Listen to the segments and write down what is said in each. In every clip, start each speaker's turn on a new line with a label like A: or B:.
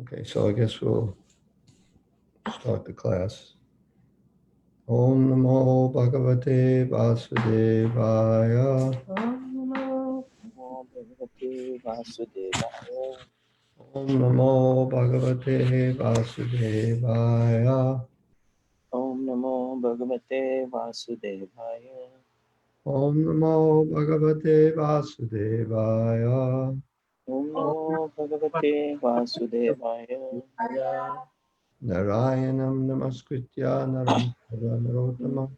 A: Okay, so I guess we'll start the class. Om Namo Bhagavate Vasudevaya.
B: Om Namo Bhagavate Vasudevaya.
A: Om Namo Bhagavate Vasudevaya.
B: Om Namo Bhagavate Vasudevaya.
A: Om Namo Bhagavate Vasudevaya.
B: Om Namo Bhagavate Vasudevaya.
A: Narayanam Namaskritya Naram Chaiva Narottamam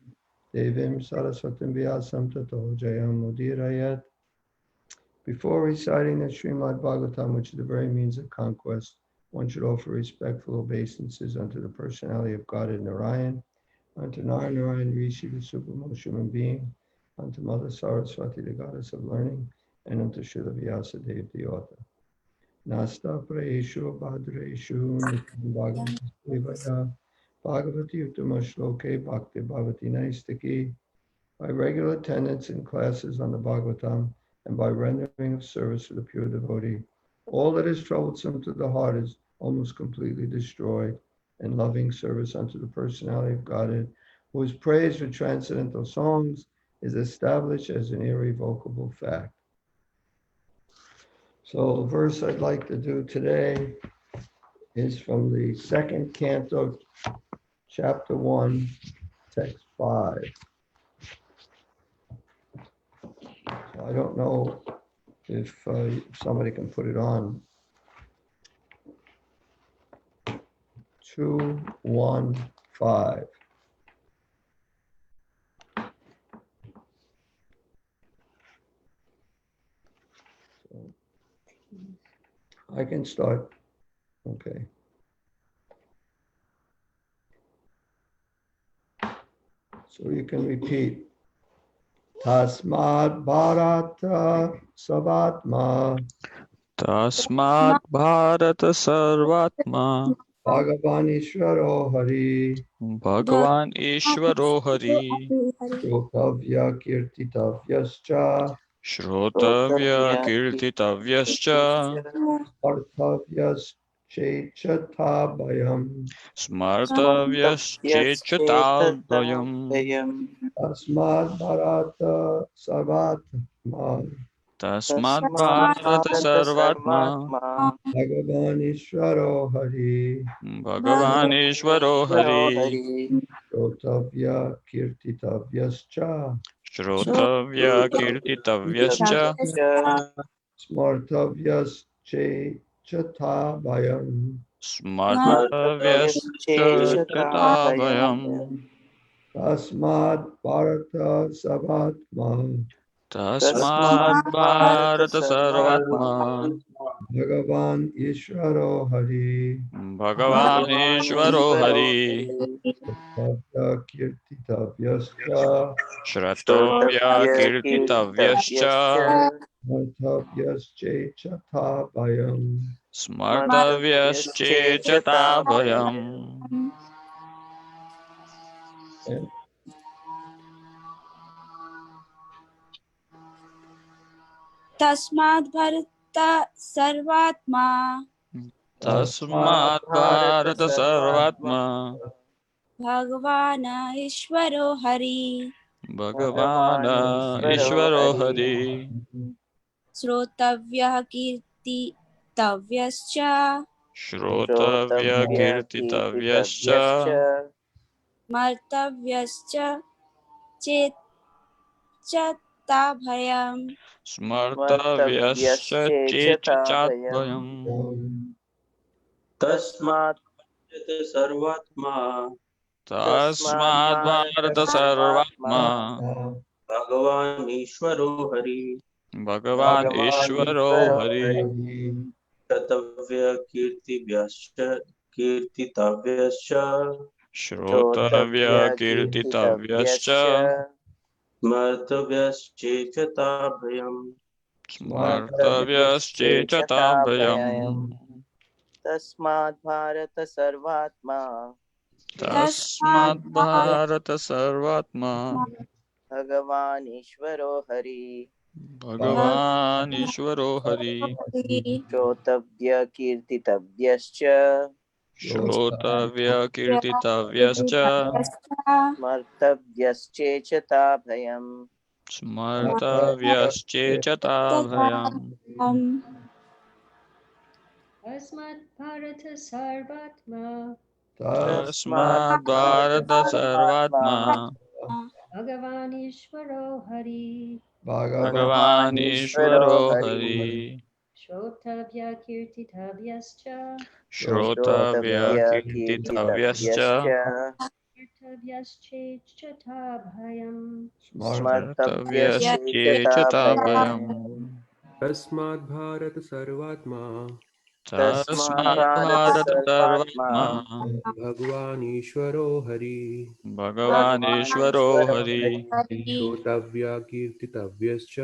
A: Devim Saraswatim Vyasam Tato Jayam Udirayat. Before reciting the Srimad Bhagavatam, which is the very means of conquest, one should offer respectful obeisances unto the personality of Godhead Narayan, unto Narayan Rishi, the supreme human being, unto Mother Saraswati, the goddess of learning, and unto Srila Vyasadeva, the author. Nasta Praeshu Bhadreshu Nityam Bhagavati Sevaya Bhagavati Uttama Shloke Bhakti Bhavati Naistaki. By regular attendance in classes on the Bhagavatam and by rendering of service to the pure devotee, all that is troublesome to the heart is almost completely destroyed, and loving service unto the personality of Godhead, who is praised with transcendental songs, is established as an irrevocable fact. So the verse I'd like to do today is from the second canto, chapter 1, text 5. So I don't know if somebody can put it on. 215. So I can start. Okay. So you can repeat. Tasmad Bharata Savatma
C: Tasmat Bharata Sarvatma
A: Bhagavan Ishvaro Hari
C: Bhagavan Ishvaro Hari
A: Shrotavya Kirtitavyascha
C: Shrotavya Kirtitavyascha
A: Parthavyas Chechathabhayam
C: Smartavyaschetavyam
A: Tasmad Bharata Savatma
C: Tasmat Bharata Sarvatma
A: Bhagavan Ishvaro Hari
C: Bhagavan Ishvaro Hari
A: Shrotavya Kirtitavyascha
C: Shrotavya Kirtitavyascha
A: Smartavyas Chechathabhayam
C: Smartavyaschetavyam
A: Tasmad Bharata Savatma
C: Tasmat Bharata Sarvatma
A: Bhagavan Ishvaro Hari
C: Bhagavan Ishvaro Hari
A: Shrotavya Kirtitavyascha
C: Shratavya Kirtitavyascha
A: Smartavyas Chechathabhayam
C: Smartavyaschetavyam
A: and
D: Tasmad Bharata Sarvatma
C: Tasmat Bharata Sarvatma
D: Bhagavana Ishvaro Hari
C: Bhagavana Ishvaro Hari
D: Srotavyah Kirtitavyascha
C: Shrotavya Kirtitavyascha
D: Martavyascha Chechatabhayam
C: Smartavyascha Chechatvyam
B: Tasmat Sarvatma
C: Tasmat Bharata Sarvatma
B: Bhagavan Ishvaro Hari
C: Bhagavan Ishvaro Hari
B: Shatavya Kirtitavyascha
C: Shrotavya Kirtitavyascha
B: Smartavyaschetavyam
C: Smartavyaschetavyam
B: Tasmat Bharata Sarvatma
C: Tasmat Bharata Sarvatma
B: Bhagavan Ishvaro Hari
C: Bhagavan Ishvaro Hari.
B: श्रोतव्य कीर्तितव्यश्च
C: Shrotavya Kirtitavyascha
B: स्मर्तव्यश्चेचताभयम्
C: Smartavyaschechatavayam.
E: अस्मत् भारत सर्वात्मा
B: तस्मात्
C: Tasmad
B: Bharat
C: Bharata
B: सर्वात्मा
C: Sarvatma
E: भगवान् ईश्वरो Hari
C: Bhagavan
B: ईश्वरो
C: Ishvaro
B: Hari
C: Hari.
E: श्रोतव्य कीर्तितव्यश्च
C: Shrotavya
B: श्रोतव्य कीर्तितव्यश्च
C: Kirtitavyascha
E: कर्तव्यश्चेच्छताभयम्
B: स्मर्तव्यश्चेचताभयम्
C: Smartavyaschechatavayam.
F: तस्माद् भारत सर्वात्मा
B: तस्मात्
C: Tasmad
B: भारत
C: Bharata
B: सर्वात्मा
C: Sarvatma
F: भगवान् ईश्वरो हरि
C: Bhagavan
B: भगवान्
C: Ishvaro
B: ईश्वरो
C: Hari.
B: Hari
F: श्रोतव्या कीर्तितव्यश्च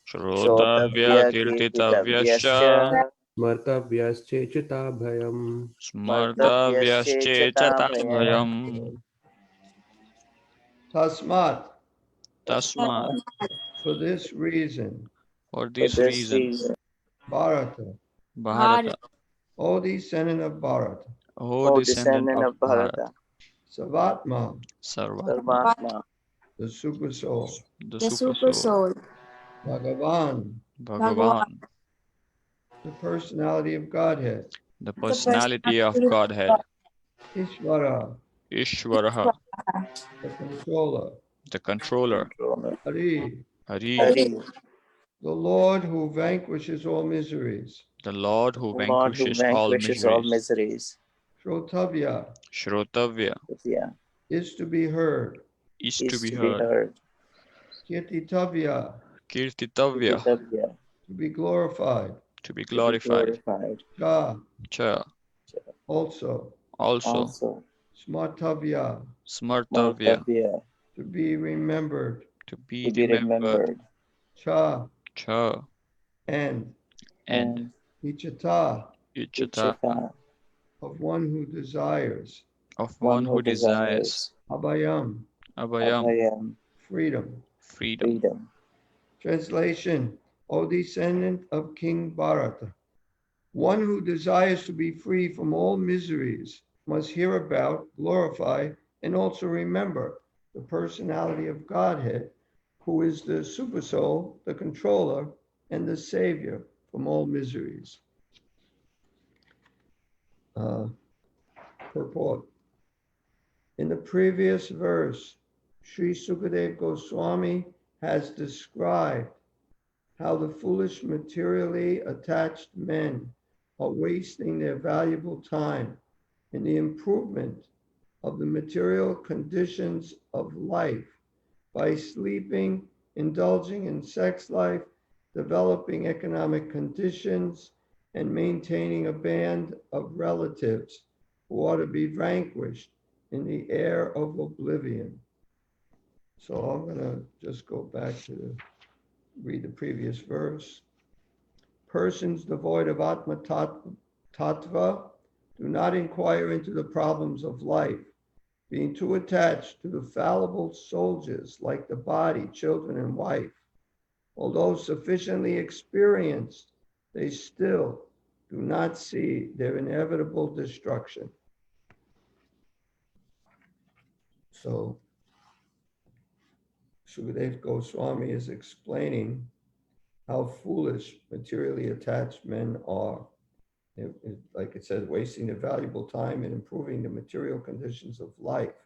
C: Shrotavya
B: श्रोतव्य कीर्तितव्यश्च
C: Kirtitavyascha
F: स्मर्तव्यश्चेच्युताभयम्
B: स्मर्तव्यश्चेचताभयम्
C: Smartavyaschechatavayam.
A: Tasmat.
C: Tasmad.
A: For this reason,
C: For
B: For
C: this
B: this
C: reason,
B: reason,
A: Bharata,
C: Bharata,
A: O descendant of Bharata,
C: O
B: O
C: descendant
B: descendant
C: of
B: of
C: Bharata,
B: Bharata,
A: Savatma,
C: Sarvatma,
B: Sarvatma,
A: the super soul,
C: the
D: The
C: Super
D: Super
C: Soul,
D: Soul,
A: Bhagavan,
C: Bhagavan,
A: the personality of Godhead,
C: the
D: the
C: personality of
D: personality
C: Godhead,
A: Ishvara,
C: Ishvaraha,
A: the controller,
C: the controller,
B: controller,
A: Hari,
C: Hari,
B: Hari,
A: the Lord who vanquishes all miseries,
C: the Lord who
B: Lord who
C: vanquishes all
B: vanquishes all
C: miseries,
B: miseries,
A: Shrotavya,
C: Shrotavya,
B: yeah,
A: is to be heard,
C: is to
B: is
C: be
B: to be
C: heard,
B: heard,
A: Kirtitavya,
C: Kirtitavya,
B: Kirtitavya,
A: to be glorified,
C: to be
B: to be
C: glorified,
B: glorified,
A: Cha,
C: Cha,
A: also,
C: also,
B: also,
A: Smartavya,
C: Smartavya,
B: Martavya,
A: to be remembered,
C: to be
B: to be
C: remembered,
B: remembered,
A: Cha,
C: Cha,
A: and
C: and
B: and
A: Ichata,
C: Ichata,
B: Ichata,
A: of one who desires,
C: of
B: one
C: one
B: who
C: who desires,
B: desires,
A: Abhayam,
C: Abhayam,
B: Abhayam,
A: freedom.
C: freedom.
B: freedom.
A: Translation, O descendant of King Bharata, one who desires to be free from all miseries must hear about, glorify, and also remember the personality of Godhead, who is the Supersoul, the controller, and the savior from all miseries. Purport. In the previous verse, Sri Sukadev Goswami has described how the foolish materially attached men are wasting their valuable time in the improvement of the material conditions of life by sleeping, indulging in sex life, developing economic conditions, and maintaining a band of relatives who ought to be vanquished in the air of oblivion. So I'm going to just go back to read the previous verse. Persons devoid of Atma Tattva do not inquire into the problems of life, being too attached to the fallible soldiers like the body, children, and wife. Although sufficiently experienced, they still do not see their inevitable destruction. So Sukadev Goswami is explaining how foolish materially attached men are. Like it says, wasting their valuable time in improving the material conditions of life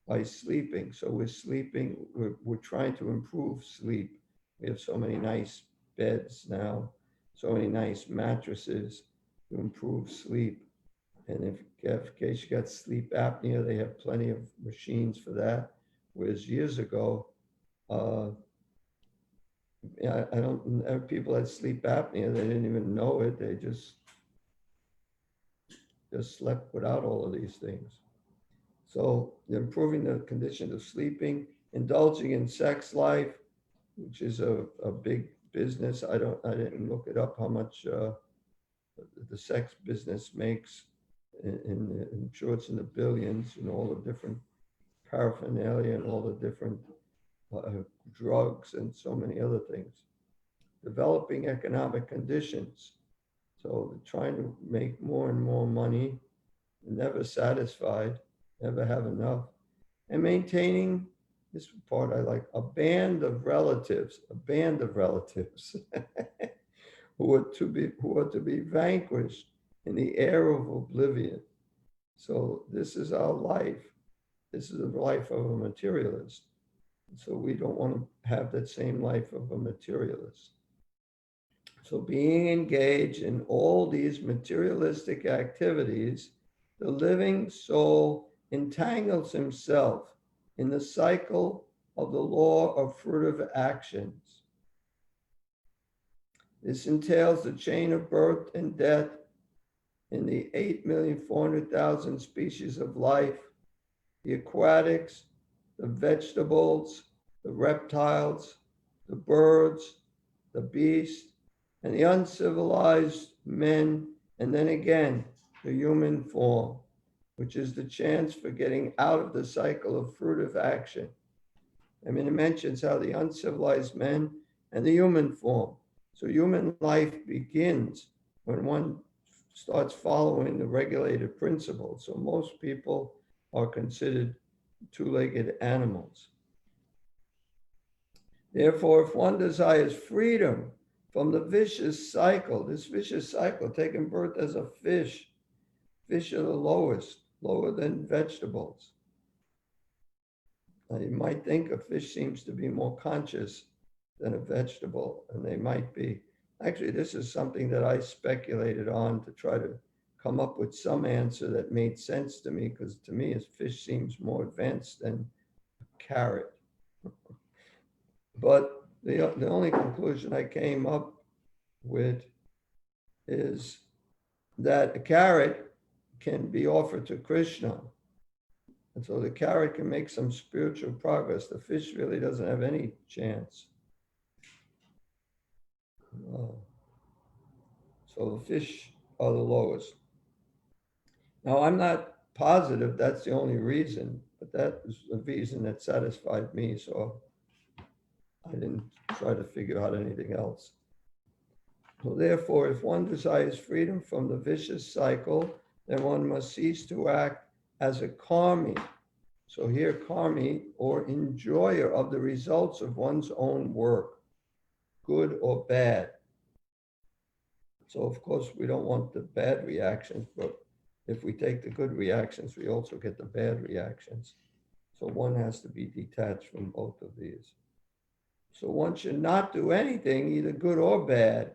A: by sleeping. So we're sleeping, we're trying to improve sleep. We have so many nice beds now, so many nice mattresses to improve sleep. And if in case you got sleep apnea, they have plenty of machines for that. Whereas years ago, I don't, people had sleep apnea, they didn't even know it. They just slept without all of these things. So improving the conditions of sleeping, indulging in sex life, which is a big business. I didn't look it up how much the sex business makes. I'm sure it's in the billions, and all the different paraphernalia and all the different drugs, and so many other things. Developing economic conditions. So they're trying to make more and more money, never satisfied, never have enough. And maintaining, this part I like, a band of relatives who are to be vanquished in the air of oblivion. So this is our life. This is the life of a materialist. So we don't want to have that same life of a materialist. So being engaged in all these materialistic activities, the living soul entangles himself in the cycle of the law of fruitive actions. This entails the chain of birth and death in the 8,400,000 species of life, the aquatics, the vegetables, the reptiles, the birds, the beasts, and the uncivilized men, and then again, the human form, which is the chance for getting out of the cycle of fruitive action. I mean, it mentions how the uncivilized men and the human form. So human life begins when one starts following the regulated principles. So most people are considered two-legged animals. Therefore, if one desires freedom from the vicious cycle, this vicious cycle, taking birth as a fish, fish are the lowest, lower than vegetables. Now, you might think a fish seems to be more conscious than a vegetable, and they might be. Actually, this is something that I speculated on to try to come up with some answer that made sense to me, because to me, a fish seems more advanced than a carrot. But the only conclusion I came up with is that a carrot can be offered to Krishna. And so the carrot can make some spiritual progress. The fish really doesn't have any chance. So the fish are the lowest. Now, I'm not positive that's the only reason, but that is the reason that satisfied me. So I didn't try to figure out anything else. So therefore, if one desires freedom from the vicious cycle, then one must cease to act as a karmi. So here, karmi, or enjoyer of the results of one's own work, good or bad. So of course, we don't want the bad reactions, but if we take the good reactions, we also get the bad reactions. So one has to be detached from both of these. So one should not do anything, either good or bad,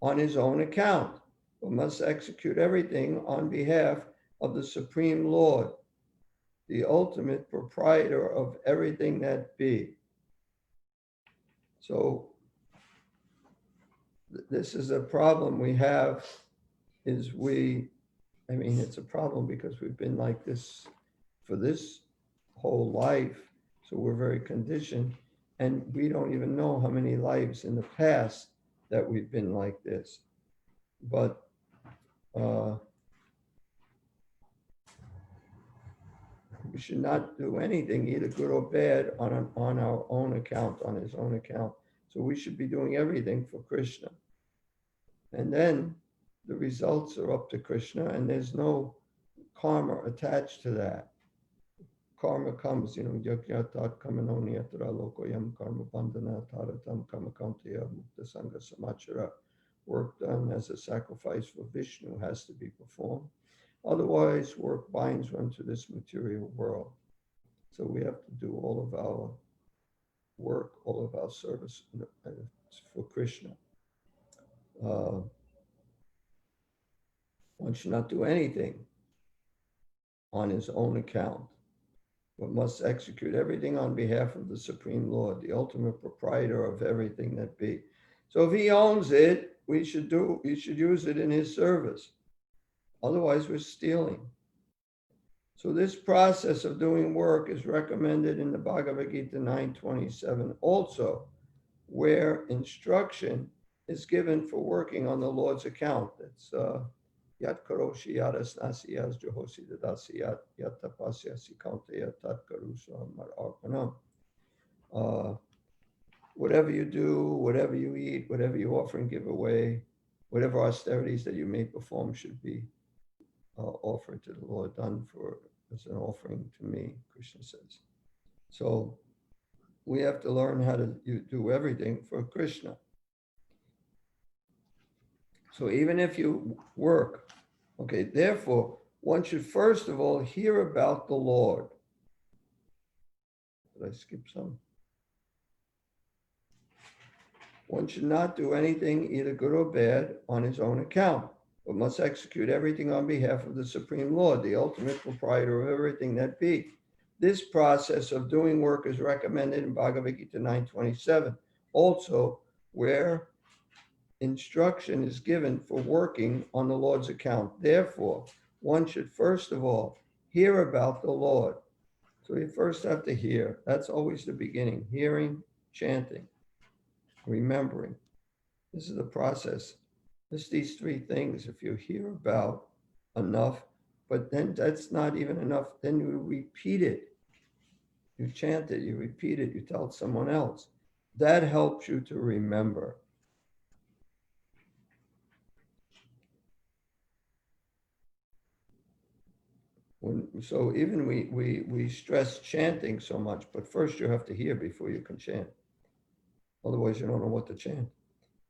A: on his own account, but must execute everything on behalf of the Supreme Lord, the ultimate proprietor of everything that be. So this is a problem we have, is it's a problem because we've been like this for this whole life. So we're very conditioned, and we don't even know how many lives in the past that we've been like this. But we should not do anything, either good or bad, on our own account, on his own account. So we should be doing everything for Krishna. And then the results are up to Krishna, and there's no karma attached to that. Karma comes, yajnatat kamanoni yatra lokoyam karma bandhana taratam kamakantiya mukta sangha samachara. Work done as a sacrifice for Vishnu has to be performed. Otherwise, work binds one to this material world. So we have to do all of our work, all of our service for Krishna. One should not do anything on his own account, but must execute everything on behalf of the Supreme Lord, the ultimate proprietor of everything that be. So if he owns it, we should use it in his service. Otherwise, we're stealing. So this process of doing work is recommended in the Bhagavad Gita 9:27 also, where instruction is given for working on the Lord's account. It's Yat karoshi yadas nasiyas johosi dadasiyat yat tapasya sikante tat karusam arpanam. uh, whatever you do, whatever you eat, whatever you offer and give away, whatever austerities that you may perform should be offered to the Lord, done for as an offering to me, Krishna says. So we have to learn how to do everything for Krishna. So even if you work, okay, therefore, one should first of all hear about the Lord. Did I skip some? One should not do anything, either good or bad, on his own account, but must execute everything on behalf of the Supreme Lord, the ultimate proprietor of everything that be. This process of doing work is recommended in Bhagavad Gita 9:27. Also, where instruction is given for working on the Lord's account. Therefore, one should first of all hear about the Lord. So you first have to hear. That's always the beginning. Hearing, chanting, remembering. This is the process. Just these three things. If you hear about enough, but then that's not even enough, then you repeat it. You chant it, you repeat it, you tell someone else. That helps you to remember. So even we stress chanting so much, but first you have to hear before you can chant. Otherwise, you don't know what to chant.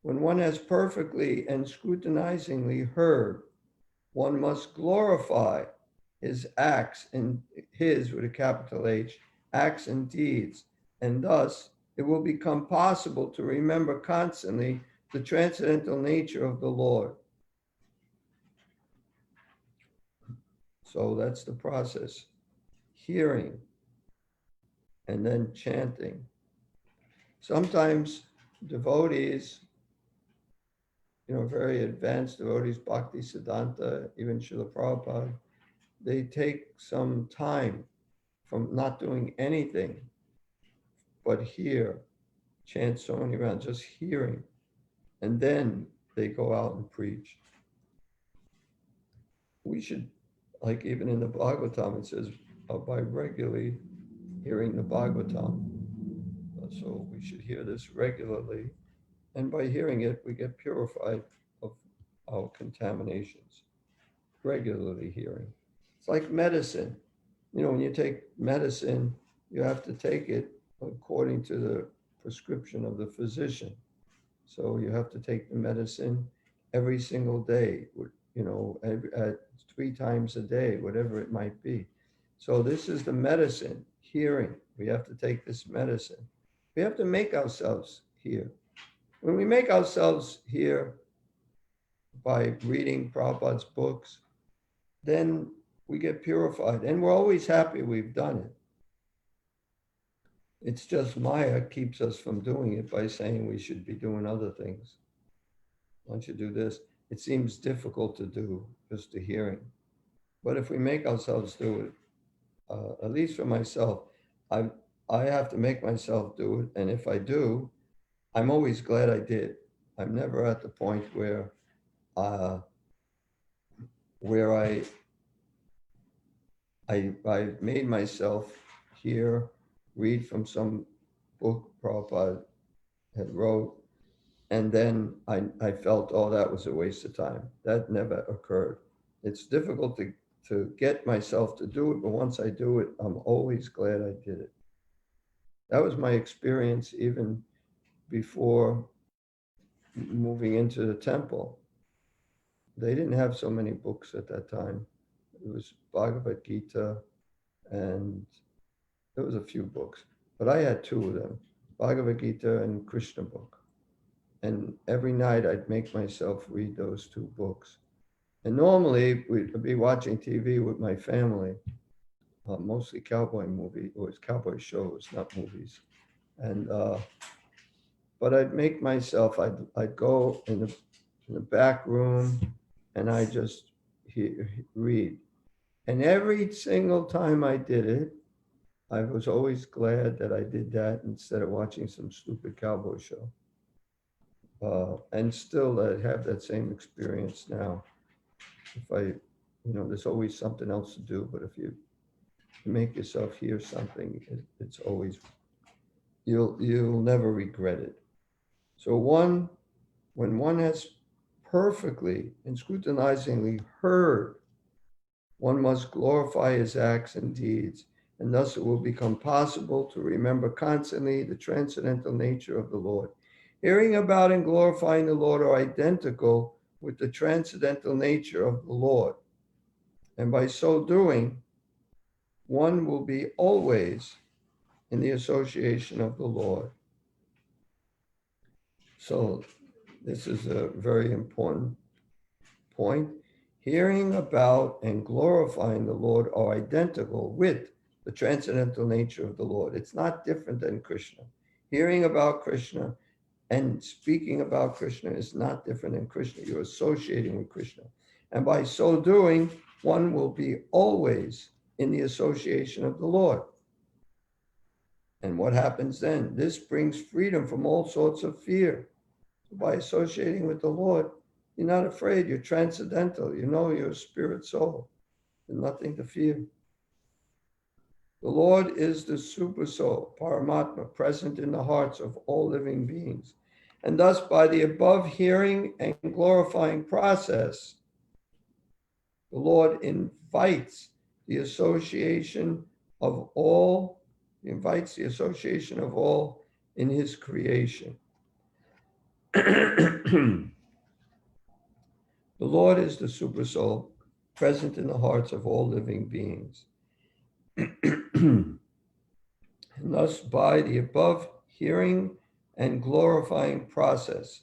A: When one has perfectly and scrutinizingly heard, one must glorify his acts and his with a capital H, acts and deeds, and thus it will become possible to remember constantly the transcendental nature of the Lord. So that's the process. Hearing and then chanting. Sometimes devotees, very advanced devotees, Bhakti Siddhanta, even Srila Prabhupada, they take some time from not doing anything but hear, chant so many rounds, just hearing, and then they go out and preach. We should, like even in the Bhagavatam, it says, by regularly hearing the Bhagavatam. So we should hear this regularly. And by hearing it, we get purified of our contaminations. Regularly hearing. It's like medicine. When you take medicine, you have to take it according to the prescription of the physician. So you have to take the medicine every single day, at 3 times a day, whatever it might be. So this is the medicine, hearing. We have to take this medicine. We have to make ourselves hear. When we make ourselves hear by reading Prabhupada's books, then we get purified. And we're always happy we've done it. It's just Maya keeps us from doing it by saying we should be doing other things. Once you do this, it seems difficult to do, just the hearing. But if we make ourselves do it, at least for myself, I have to make myself do it. And if I do, I'm always glad I did. I'm never at the point where I made myself hear, read from some book Prabhupada had wrote, and then I felt, oh, that was a waste of time. That never occurred. It's difficult to get myself to do it, but once I do it, I'm always glad I did it. That was my experience even before moving into the temple. They didn't have so many books at that time. It was Bhagavad Gita, and there was a few books, but I had 2 of them, Bhagavad Gita and Krishna book. And every night I'd make myself read those 2 books. And normally we'd be watching TV with my family, mostly cowboy cowboy shows, not movies. And but I'd make myself, I'd go in the back room and I just read. And every single time I did it, I was always glad that I did that instead of watching some stupid cowboy show. And still I have that same experience now. If there's always something else to do, but if you make yourself hear something, it's always you'll never regret it. So when one has perfectly and scrutinizingly heard, one must glorify his acts and deeds, and thus it will become possible to remember constantly the transcendental nature of the Lord. Hearing about and glorifying the Lord are identical with the transcendental nature of the Lord. And by so doing, one will be always in the association of the Lord. So this is a very important point. Hearing about and glorifying the Lord are identical with the transcendental nature of the Lord. It's not different than Krishna. Hearing about Krishna and speaking about Krishna is not different than Krishna. You're associating with Krishna. And by so doing, one will be always in the association of the Lord. And what happens then? This brings freedom from all sorts of fear. By associating with the Lord, you're not afraid. You're transcendental. You know you're a spirit soul. There's nothing to fear. The Lord is the super soul, Paramatma, present in the hearts of all living beings. And thus, by the above hearing and glorifying process, the Lord invites the association of all, he invites the association of all in his creation. The Lord is the super soul, present in the hearts of all living beings. And thus, by the above hearing and glorifying process,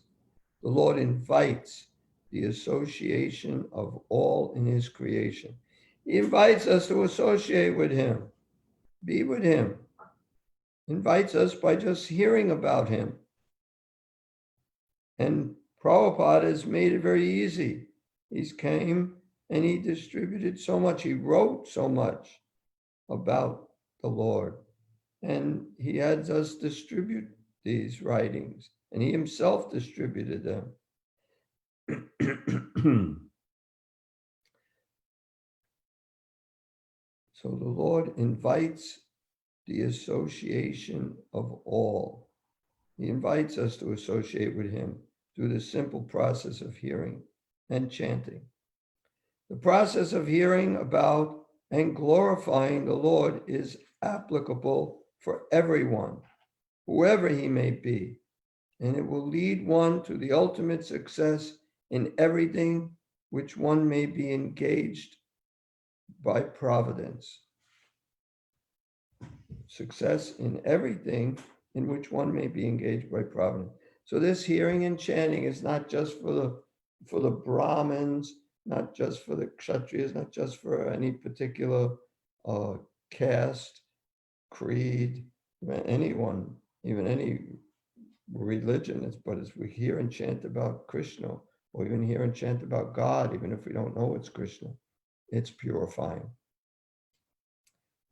A: the Lord invites the association of all in his creation. He invites us to associate with him, be with him. Invites us by just hearing about him. And Prabhupada has made it very easy. He's came and he distributed so much, he wrote so much about the Lord. And he had us distribute these writings, and he himself distributed them. So the Lord invites the association of all. He invites us to associate with him through the simple process of hearing and chanting. The process of hearing about and glorifying the Lord is applicable for everyone, whoever he may be, and it will lead one to the ultimate success in everything which one may be engaged by providence. Success in everything in which one may be engaged by providence. So this hearing and chanting is not just for the Brahmins, not just for the Kshatriyas, not just for any particular caste, creed, anyone, even any religion, but as we hear and chant about Krishna, or even hear and chant about God, even if we don't know it's Krishna, it's purifying.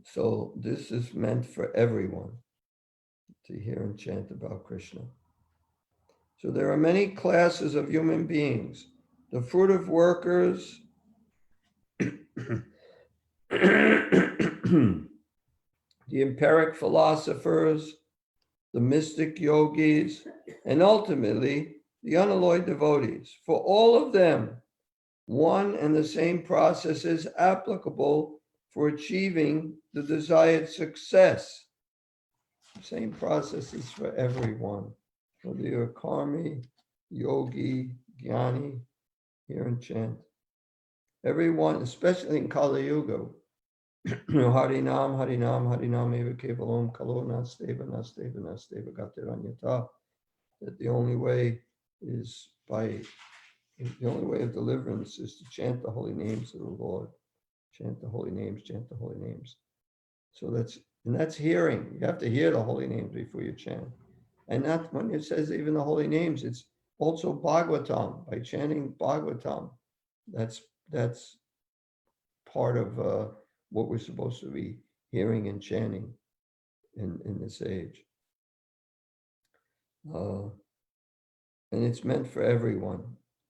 A: So this is meant for everyone to hear and chant about Krishna. So there are many classes of human beings. The fruitive workers, the empiric philosophers, the mystic yogis, and ultimately the unalloyed devotees. For all of them, one and the same process is applicable for achieving the desired success. The same process is for everyone. Whether you're a karmi, yogi, jnani, hear and chant. Everyone, especially in Kali Yuga, Harinam, Harinam, Harinam, Eva Kevalam, Kalo Nasteva, Nasteva, Nasteva, Gatiranyata. That the only way is the only way of deliverance is to chant the holy names of the Lord. Chant the holy names, chant the holy names. So that's hearing. You have to hear the holy names before you chant. And that when it says even the holy names, it's also Bhagavatam. By chanting Bhagavatam, that's part of what we're supposed to be hearing and chanting in this age. And it's meant for everyone,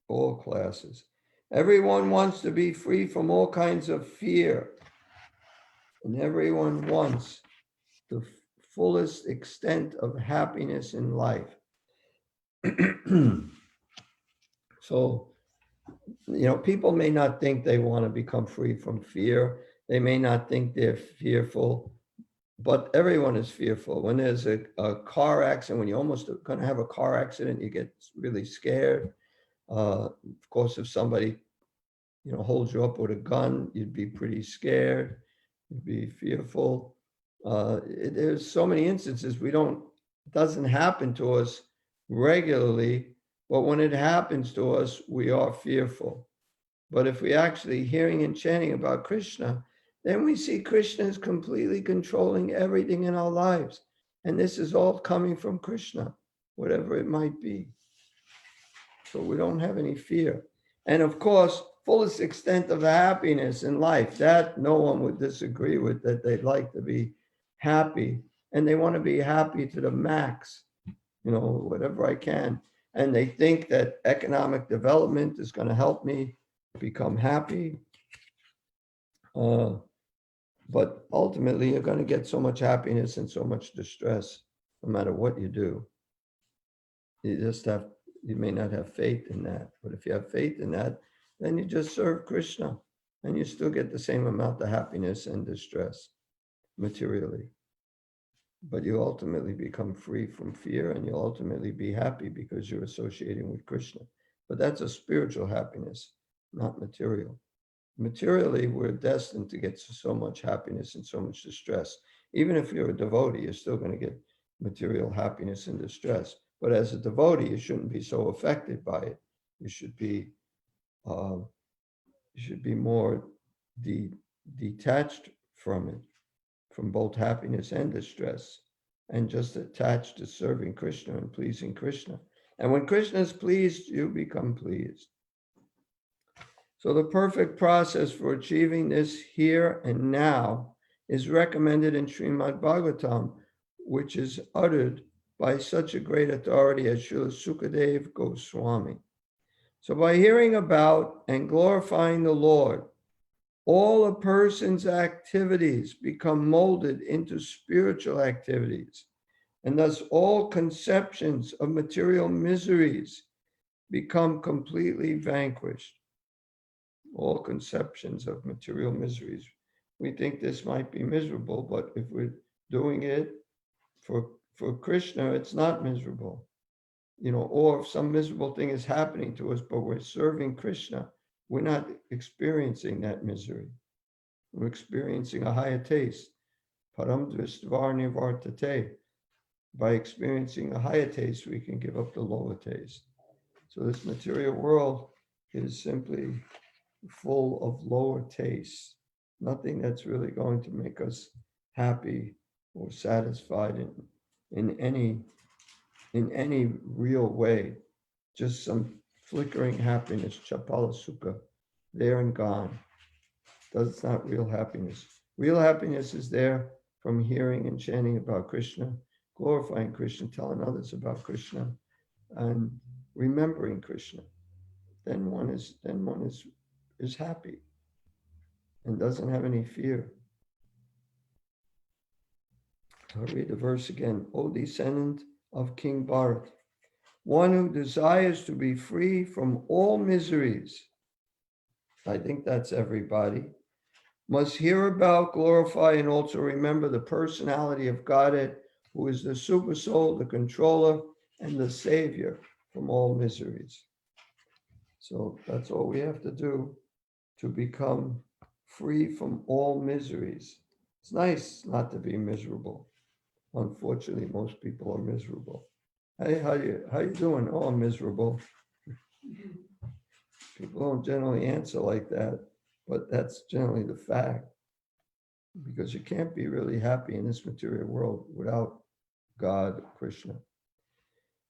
A: all classes. Everyone wants to be free from all kinds of fear. And everyone wants the fullest extent of happiness in life. So, people may not think they want to become free from fear. They may not think they're fearful, but everyone is fearful. When there's a car accident, when you're almost going to have a car accident, you get really scared. Of course, if somebody, holds you up with a gun, you'd be pretty scared. You'd be fearful. There's so many instances it doesn't happen to us regularly, but when it happens to us, we are fearful. But if we actually hearing and chanting about Krishna, then we see Krishna is completely controlling everything in our lives. And this is all coming from Krishna, whatever it might be. So we don't have any fear. And of course, fullest extent of happiness in life, that no one would disagree with, that they'd like to be happy. And they want to be happy to the max, whatever I can. And they think that economic development is going to help me become happy. But ultimately, you're going to get so much happiness and so much distress, no matter what you do. You may not have faith in that. But if you have faith in that, then you just serve Krishna and you still get the same amount of happiness and distress materially. But you ultimately become free from fear and you'll ultimately be happy because you're associating with Krishna. But that's a spiritual happiness, not material. Materially, we're destined to get so much happiness and so much distress. Even if you're a devotee, you're still going to get material happiness and distress. But as a devotee, you shouldn't be so affected by it. You should be more detached from it, from both happiness and distress, and just attached to serving Krishna and pleasing Krishna. And when Krishna is pleased, you become pleased. So the perfect process for achieving this here and now is recommended in Srimad Bhagavatam, which is uttered by such a great authority as Srila Sukadeva Goswami. So by hearing about and glorifying the Lord, all a person's activities become molded into spiritual activities, and thus all conceptions of material miseries become completely vanquished. All conceptions of material miseries. We think this might be miserable, but if we're doing it for Krishna, it's not miserable. Or if some miserable thing is happening to us, but we're serving Krishna, we're not experiencing that misery. We're experiencing a higher taste. Param dvistvar nivartate. By experiencing a higher taste, we can give up the lower taste. So this material world is simply full of lower tastes, nothing that's really going to make us happy or satisfied in any real way. Just some flickering happiness, chapala sukha, there and gone. That's not real happiness. Real happiness is there from hearing and chanting about Krishna, glorifying Krishna, telling others about Krishna, and remembering Krishna. Then one is happy and doesn't have any fear. I'll read the verse again. O descendant of King Bharat, one who desires to be free from all miseries, I think that's everybody, must hear about, glorify, and also remember the personality of Godhead, who is the super soul, the controller, and the savior from all miseries. So that's all we have to do to become free from all miseries. It's nice not to be miserable. Unfortunately, most people are miserable. Hey, how you doing? Oh, I'm miserable. People don't generally answer like that, but that's generally the fact. Because you can't be really happy in this material world without God, Krishna.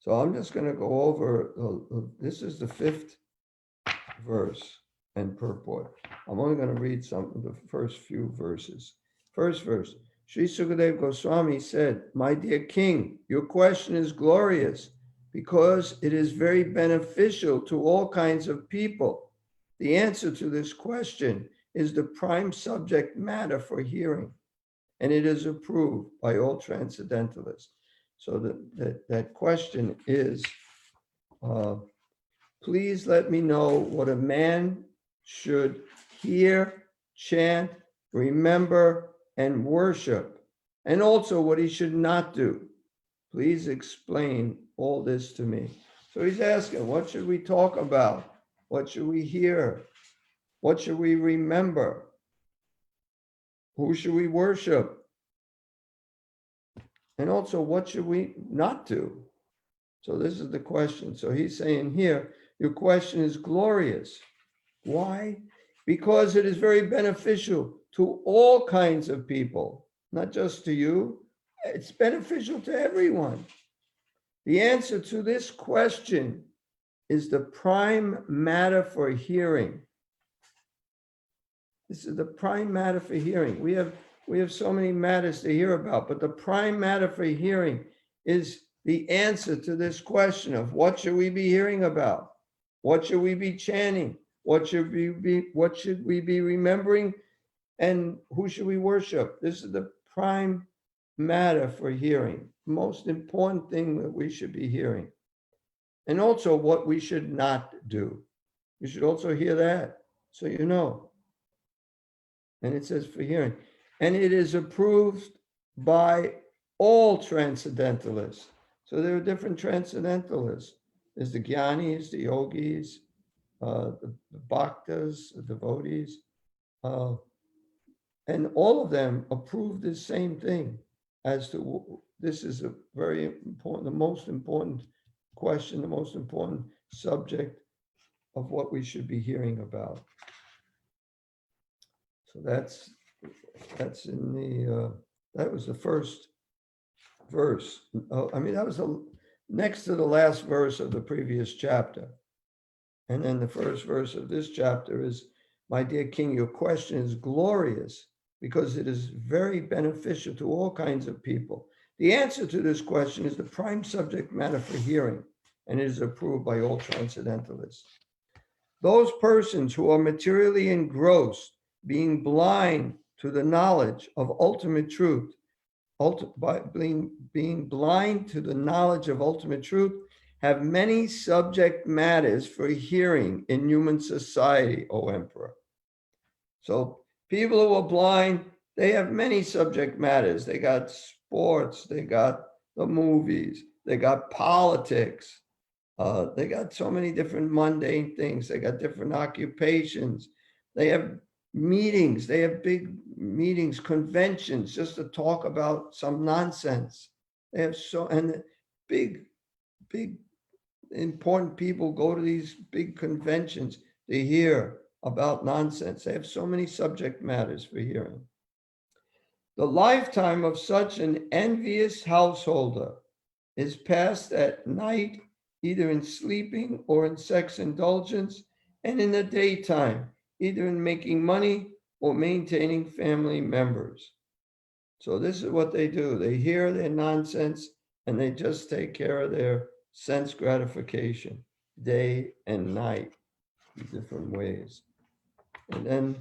A: So I'm just going to go over, this is the fifth verse and purport. I'm only going to read some of the first few verses. First verse, Sri Sukadeva Goswami said, "My dear king, your question is glorious because it is very beneficial to all kinds of people. The answer to this question is the prime subject matter for hearing. and it is approved by all transcendentalists. So that question is, please let me know what a man should hear, chant, remember, and worship, and also what he should not do. Please explain all this to me. So he's asking, what should we talk about? What should we hear? What should we remember? Who should we worship? And also, what should we not do? So this is the question. So he's saying here, your question is glorious. Why? Because it is very beneficial to all kinds of people, not just to you. It's beneficial to everyone. The answer to this question is the prime matter for hearing. This is the prime matter for hearing. We have so many matters to hear about, but the prime matter for hearing is the answer to this question of what should we be hearing about? What should we be chanting? What should we be remembering? And who should we worship? This is the prime matter for hearing, most important thing that we should be hearing. And also what we should not do. You should also hear that, so you know. And it says for hearing. And it is approved by all transcendentalists. So there are different transcendentalists. There's the Gyanis, the Yogis, the Bhaktas, the devotees. And all of them approve the same thing as to, this is a very important, the most important question, the most important subject of what we should be hearing about. So that's in the, that was the first verse. I mean, that was next to the last verse of the previous chapter. And then the first verse of this chapter is, my dear king, your question is glorious because it is very beneficial to all kinds of people. The answer to this question is the prime subject matter for hearing, and it is approved by all transcendentalists. Those persons who are materially engrossed, being blind to the knowledge of ultimate truth, by being blind to the knowledge of ultimate truth, have many subject matters for hearing in human society, O Emperor. So people who are blind, they have many subject matters. They got sports, they got the movies, they got politics, they got so many different mundane things. They got different occupations. They have meetings, they have big meetings, conventions, just to talk about some nonsense. They have and big important people go to these big conventions to hear about nonsense. They have so many subject matters for hearing. The lifetime of such an envious householder is passed at night, either in sleeping or in sex indulgence, and in the daytime, either in making money or maintaining family members. So this is what they do. They hear their nonsense and they just take care of their sense gratification day and night in different ways. And then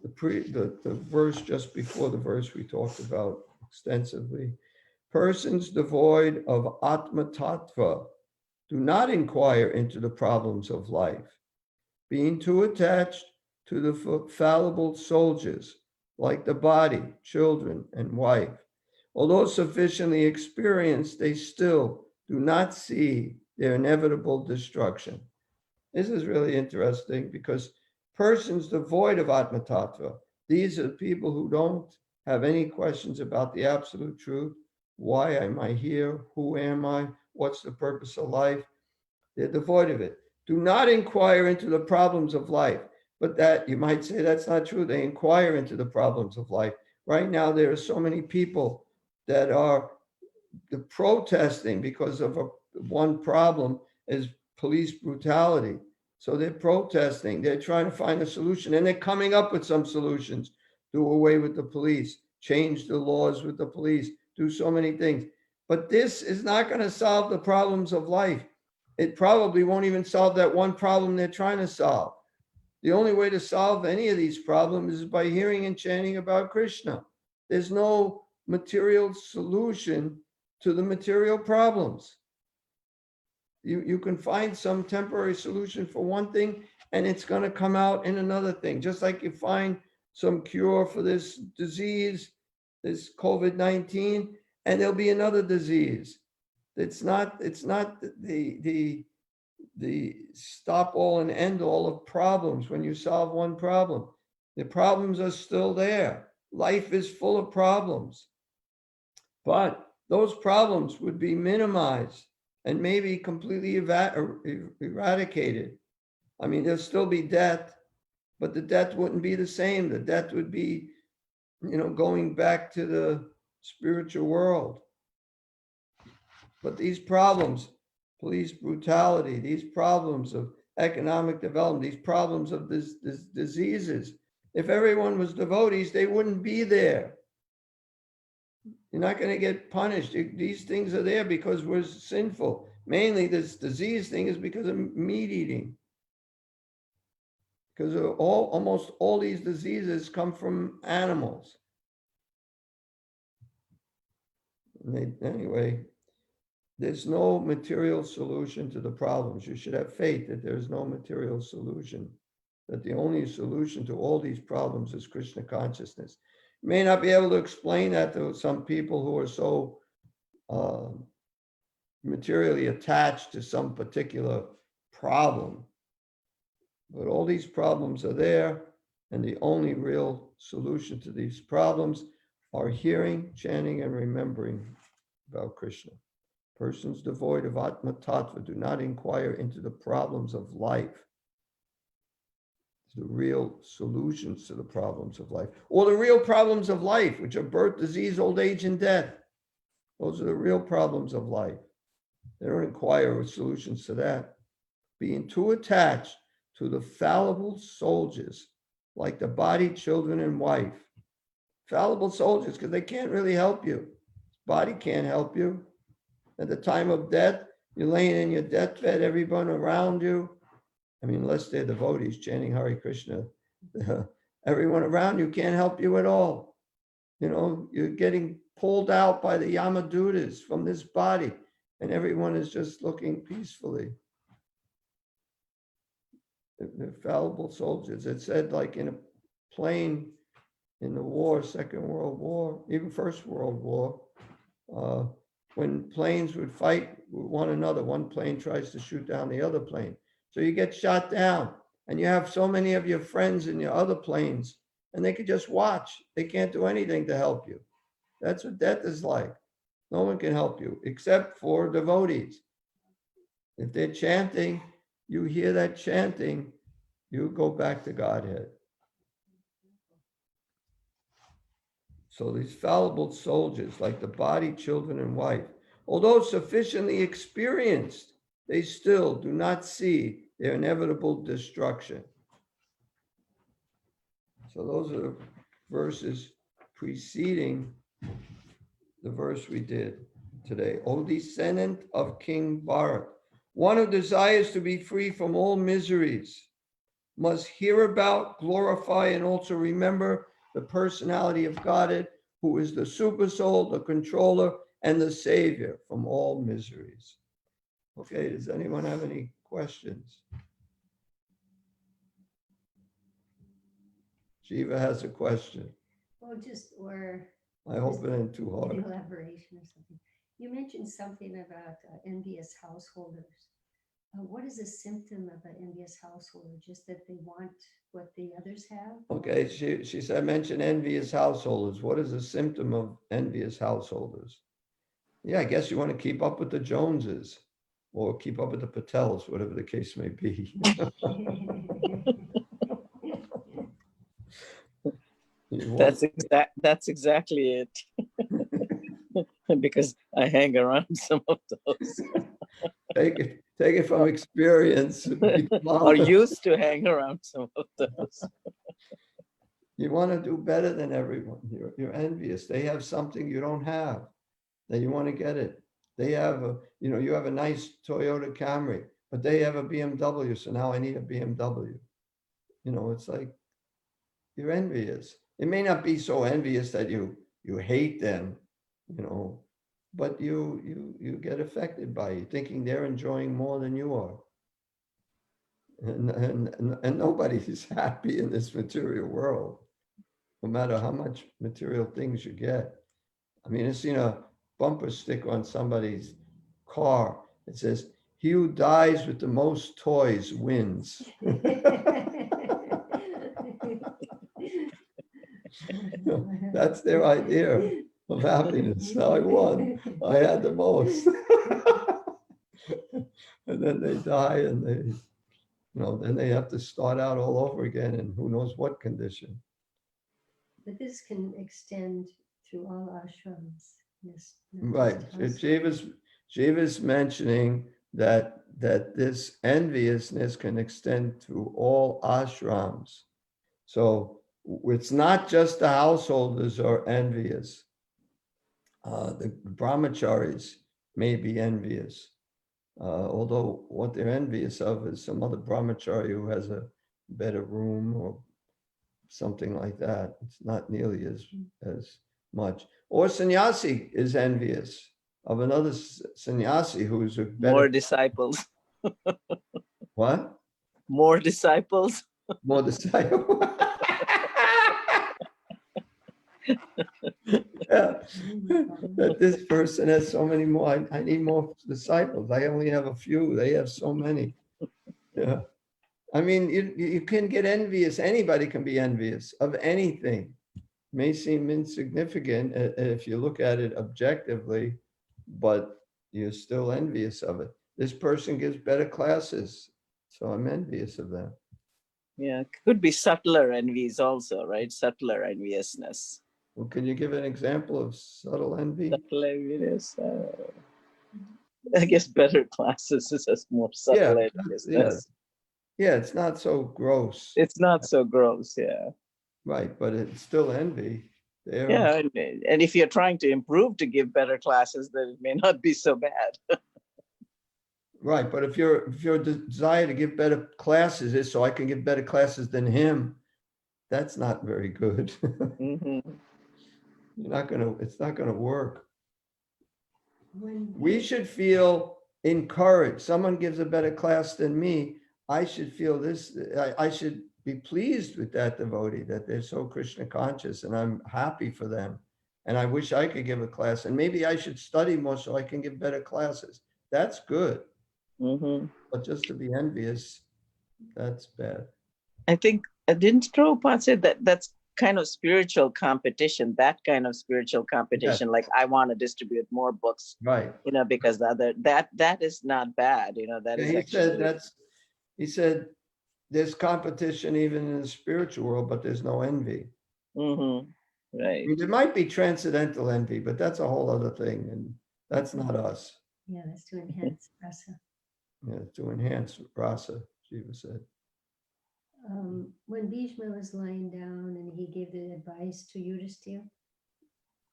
A: the verse just before the verse we talked about extensively, persons devoid of Atma Tattva do not inquire into the problems of life, being too attached to the fallible soldiers, like the body, children, and wife. Although sufficiently experienced, they still do not see their inevitable destruction. This is really interesting because persons devoid of Atma Tattva, these are people who don't have any questions about the absolute truth. Why am I here? Who am I? What's the purpose of life? They're devoid of it. Do not inquire into the problems of life. But that, you might say that's not true. They inquire into the problems of life. Right now, there are so many people that are protesting because of one problem is police brutality. So they're protesting. They're trying to find a solution, and they're coming up with some solutions. Do away with the police, change the laws with the police, do so many things. But this is not going to solve the problems of life. It probably won't even solve that one problem they're trying to solve. The only way to solve any of these problems is by hearing and chanting about Krishna. there's no material solution to the material problems. You can find some temporary solution for one thing, and it's going to come out in another thing. Just like you find some cure for this disease, this COVID-19, and there'll be another disease. It's not the stop all and end all of problems when you solve one problem. The problems are still there. Life is full of problems. But those problems would be minimized and maybe completely eradicated. I mean, there'll still be death, but the death wouldn't be the same. The death would be, going back to the spiritual world. But these problems, police brutality, these problems of economic development, these problems of this diseases, if everyone was devotees, they wouldn't be there. You're not going to get punished. These things are there because we're sinful. Mainly this disease thing is because of meat eating. Because almost all these diseases come from animals. Anyway, there's no material solution to the problems. You should have faith that there's no material solution, that the only solution to all these problems is Krishna consciousness. You may not be able to explain that to some people who are so materially attached to some particular problem. But all these problems are there, and the only real solution to these problems are hearing, chanting, and remembering about Krishna. Persons devoid of Atma Tattva do not inquire into the problems of life, the real solutions to the problems of life, or the real problems of life, which are birth, disease, old age, and death. Those are the real problems of life. They don't inquire with solutions to that. Being too attached to the fallible soldiers, like the body, children, and wife. Fallible soldiers, because they can't really help you. Body can't help you. At the time of death, you're laying in your deathbed, everyone around you. I mean, unless they're devotees chanting Hare Krishna, everyone around you can't help you at all. You're getting pulled out by the Yamadutas from this body, and everyone is just looking peacefully. They're fallible soldiers. It said, like in a plane in the war, Second World War, even First World War, when planes would fight with one another, one plane tries to shoot down the other plane. So you get shot down, and you have so many of your friends in your other planes, and they could just watch. They can't do anything to help you. That's what death is like. No one can help you except for devotees. If they're chanting, you hear that chanting, you go back to Godhead. So these fallible soldiers, like the body, children, and wife, although sufficiently experienced, they still do not see their inevitable destruction. So those are the verses preceding the verse we did today. O descendant of King Bharat, one who desires to be free from all miseries, must hear about, glorify, and also remember the personality of Godhead, who is the super soul, the controller, and the savior from all miseries. Okay, does anyone have any questions? Shiva has a question.
E: Well, or
A: I hope it ain't too
E: an
A: hard.
E: elaboration or something. You mentioned something about envious householders. What is a symptom of an envious householder? Just that they want what the others have?
A: Okay, she said, mention envious householders. What is a symptom of envious householders? Yeah, I guess you want to keep up with the Joneses or keep up with the Patels, whatever the case may be.
C: That's exactly it. Because I hang around some of those.
A: Take it from experience.
C: Or used to hang around some of those.
A: You want to do better than everyone. You're envious. They have something you don't have. Then you want to get it. They have you have a nice Toyota Camry, but they have a BMW. So now I need a BMW. It's like you're envious. It may not be so envious that you you hate them, you know, but you get affected by it, thinking they're enjoying more than you are. And nobody's happy in this material world, no matter how much material things you get. I mean, I've seen a bumper sticker on somebody's car. It says, "He who dies with the most toys wins." That's their idea of happiness. I won. I had the most. And then they die and they, then they have to start out all over again in who knows what condition.
E: But this can extend through all ashrams. Yes.
A: Right. Jiva's mentioning that this enviousness can extend to all ashrams. So it's not just the householders are envious. The brahmacharis may be envious. Although what they're envious of is some other brahmachari who has a better room or something like that. It's not nearly as much. Or sannyasi is envious of another sannyasi who's a better.
C: More disciples.
A: What?
C: More disciples.
A: More disciple. Yeah. That this person has so many more. I need more disciples. I only have a few. They have so many. Yeah. I mean, you can get envious. Anybody can be envious of anything. May seem insignificant if you look at it objectively, but you're still envious of it. This person gives better classes, so I'm envious of them.
C: Yeah, could be subtler envies also, right? Subtler enviousness.
A: Well, can you give an example of subtle envy?
C: Subtle envious. I guess better classes is a more subtle enviousness.
A: Yeah, it's not so gross.
C: It's not so gross, yeah.
A: Right, but it's still envy.
C: Yeah, and if you're trying to improve to give better classes, then it may not be so bad.
A: Right, but if your desire to give better classes is so I can give better classes than him, that's not very good.
C: Mm-hmm.
A: It's not gonna work. We should feel encouraged. Someone gives a better class than me. I should feel this. I should be pleased with that devotee, that they're so Krishna conscious, and I'm happy for them. And I wish I could give a class, and maybe I should study more so I can give better classes. That's good.
C: Mm-hmm.
A: But just to be envious, that's bad.
C: I think, didn't Prabhupada say that that's kind of spiritual competition, that kind of spiritual competition,
A: Yes.
C: like I want to distribute more books,
A: Right.
C: Because the other, that is not bad, that is actually.
A: He said there's competition even in the spiritual world, but there's no envy.
C: Mm-hmm. Right.
A: I mean, there might be transcendental envy, but that's a whole other thing, and that's not us.
E: Yeah, that's to enhance rasa.
A: Yeah, to enhance rasa, Jiva said.
E: When Bhishma was lying down and he gave the advice to Yudhisthira,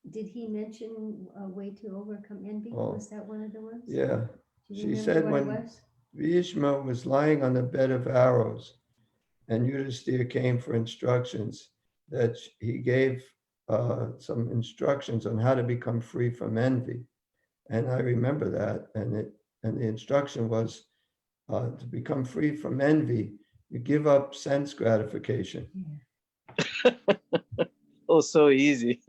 E: did he mention a way to overcome envy?
A: Oh,
E: was that one of the ones?
A: Yeah.
E: Do you
A: She
E: remember
A: said
E: what it
A: when
E: was?
A: Bhishma was lying on the bed of arrows and Yudhisthira came for instructions, that he gave some instructions on how to become free from envy. And I remember that. And the instruction was to become free from envy, you give up sense gratification.
E: Yeah.
C: Oh, so easy.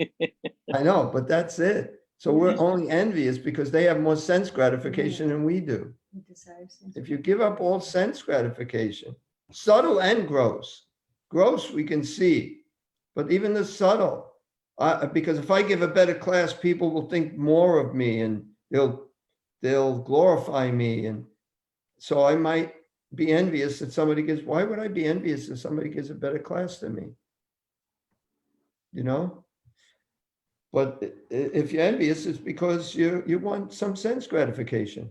A: I know, but that's it. So we're only envious because they have more sense gratification than we do.
E: It desires sense.
A: If you give up all sense gratification, subtle and gross we can see, but even the subtle, because if I give a better class, people will think more of me and they'll glorify me. And so I might be envious that somebody gives, why would I be envious if somebody gives a better class than me? But if you're envious, it's because you want some sense gratification.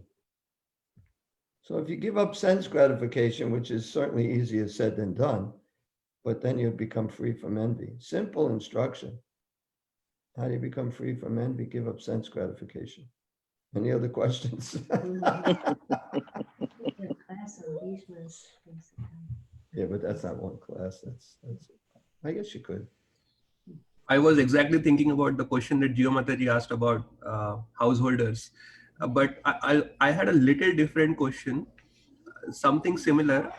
A: So if you give up sense gratification, which is certainly easier said than done, but then you become free from envy. Simple instruction. How do you become free from envy? Give up sense gratification. Any other questions?
E: Class on Bhishma's.
A: Yeah, but that's not one class. That's I guess you could.
F: I was exactly thinking about the question that Jio Mataji asked about householders. But I had a little different question, something similar.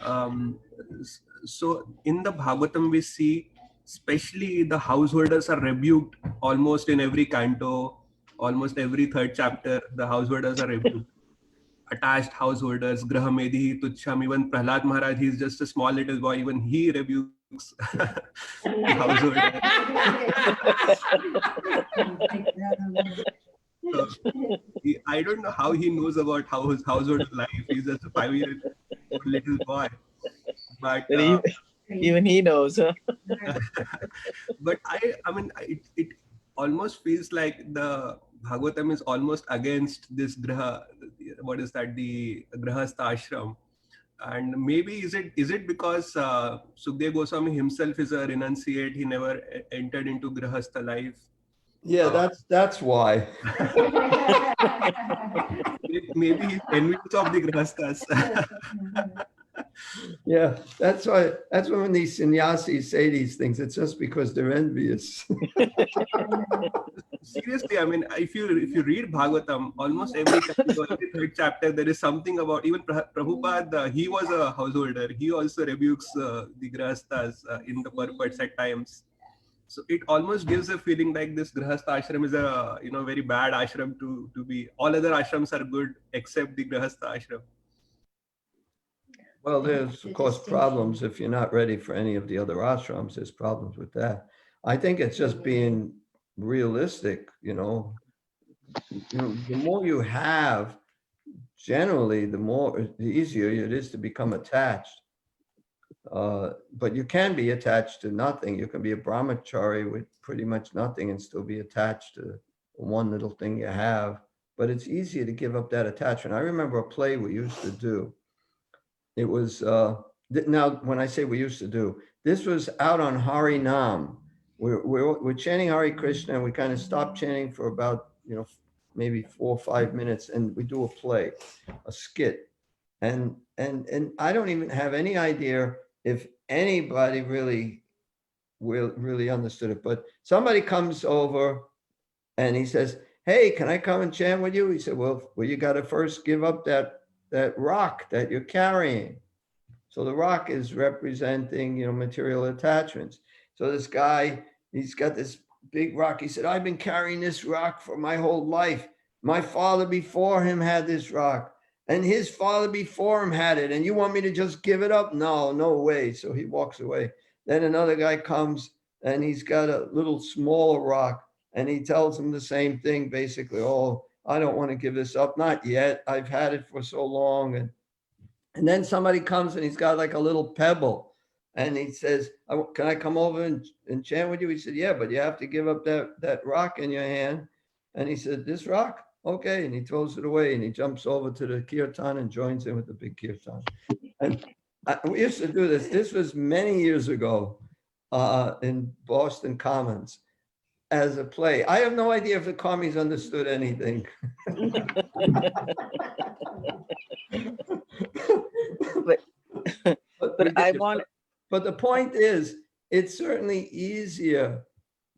F: So in the Bhagavatam, we see, especially the householders are rebuked almost in every canto, almost every third chapter, the householders are rebuked. Attached householders, Graha Medhi Tucham, even Prahlad Maharaj, he's just a small little boy, even he rebukes the householder. So I don't know how he knows about his household life. He's just a 5-year little boy. But
C: Even he knows, huh?
F: but I mean, it almost feels like the Bhagavatam is almost against this graha. What is that? The grahastha ashram. And maybe is it because Sukdev Goswami himself is a renunciate? He never entered into grahastha life.
A: Yeah, that's why.
F: Maybe he's envious of the grahasthas.
A: Yeah, that's why. That's when these sannyasis say these things. It's just because they're envious.
F: Seriously, I mean, if you read Bhagavatam, almost every canto, every third chapter, there is something about, even Prabhupada, he was a householder. He also rebukes the grahasthas in the purports at times. So it almost gives a feeling like this grahastha ashram is a very bad ashram to be. All other ashrams are good except the grahastha ashram.
A: Well, there's
E: The
A: of course
E: distinction.
A: problems if you're not ready for any of the other ashrams. There's problems with that. I think it's just being realistic. The more you have, generally, the easier it is to become attached. But you can be attached to nothing. You can be a brahmachari with pretty much nothing and still be attached to one little thing you have. But it's easier to give up that attachment. I remember a play we used to do. It was now when I say we used to do, this was out on Hari Nam. We're chanting Hare Krishna, and we kind of stopped chanting for about maybe 4 or 5 minutes, and we do a play, a skit, and I don't even have any idea if anybody really understood it. But somebody comes over and he says, "Hey, can I come and chant with you?" He said, "Well, you got to first give up that rock that you're carrying." So the rock is representing, material attachments. So this guy, he's got this big rock. He said, "I've been carrying this rock for my whole life. My father before him had this rock, and his father before him had it. And you want me to just give it up? No, no way." So he walks away. Then another guy comes and he's got a little smaller rock, and he tells him the same thing, basically. "Oh, I don't want to give this up. Not yet. I've had it for so long." And then somebody comes and he's got like a little pebble, and he says, "Can I come over and chant with you?" He said, "Yeah, but you have to give up that rock in your hand." And he said, "This rock? Okay." And he throws it away and he jumps over to the kirtan and joins in with the big kirtan. And we used to do this. This was many years ago in Boston Commons as a play. I have no idea if the commies understood anything. But the point is, it's certainly easier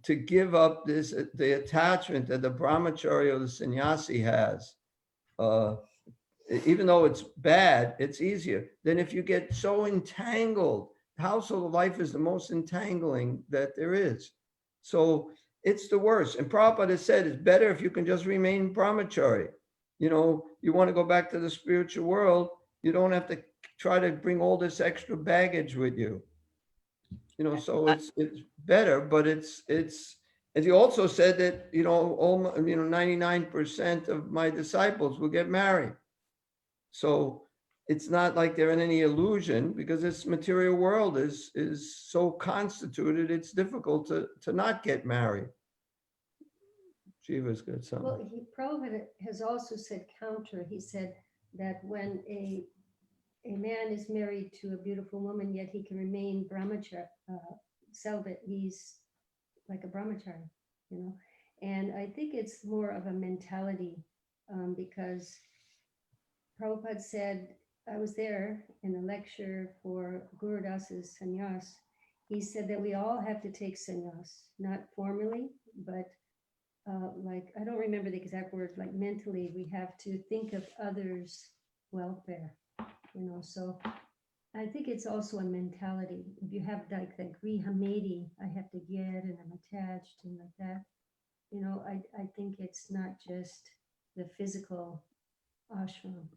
A: to give up the attachment that the brahmachari or the sannyasi has. Even though it's bad, it's easier than if you get so entangled. Household life is the most entangling that there is. So it's the worst. And Prabhupada said it's better if you can just remain brahmachari. You want to go back to the spiritual world, you don't have to try to bring all this extra baggage with you. So it's better, but it's as he also said that, all 99% of my disciples will get married. So it's not like they're in any illusion, because this material world is so constituted, it's difficult to not get married. Shiva's got something.
E: Well, Prabhupada has also said counter. He said that when a man is married to a beautiful woman, yet he can remain brahmachari, celibate, he's like a brahmachari, And I think it's more of a mentality, because Prabhupada said, I was there in a lecture for Guru Das's sannyas. he said that we all have to take sannyas, not formally, but like, I don't remember the exact words, like mentally, we have to think of others' welfare, so I think it's also a mentality. If you have like that grihamedi, I have to get and I'm attached and like that, I think it's not just the physical ashram.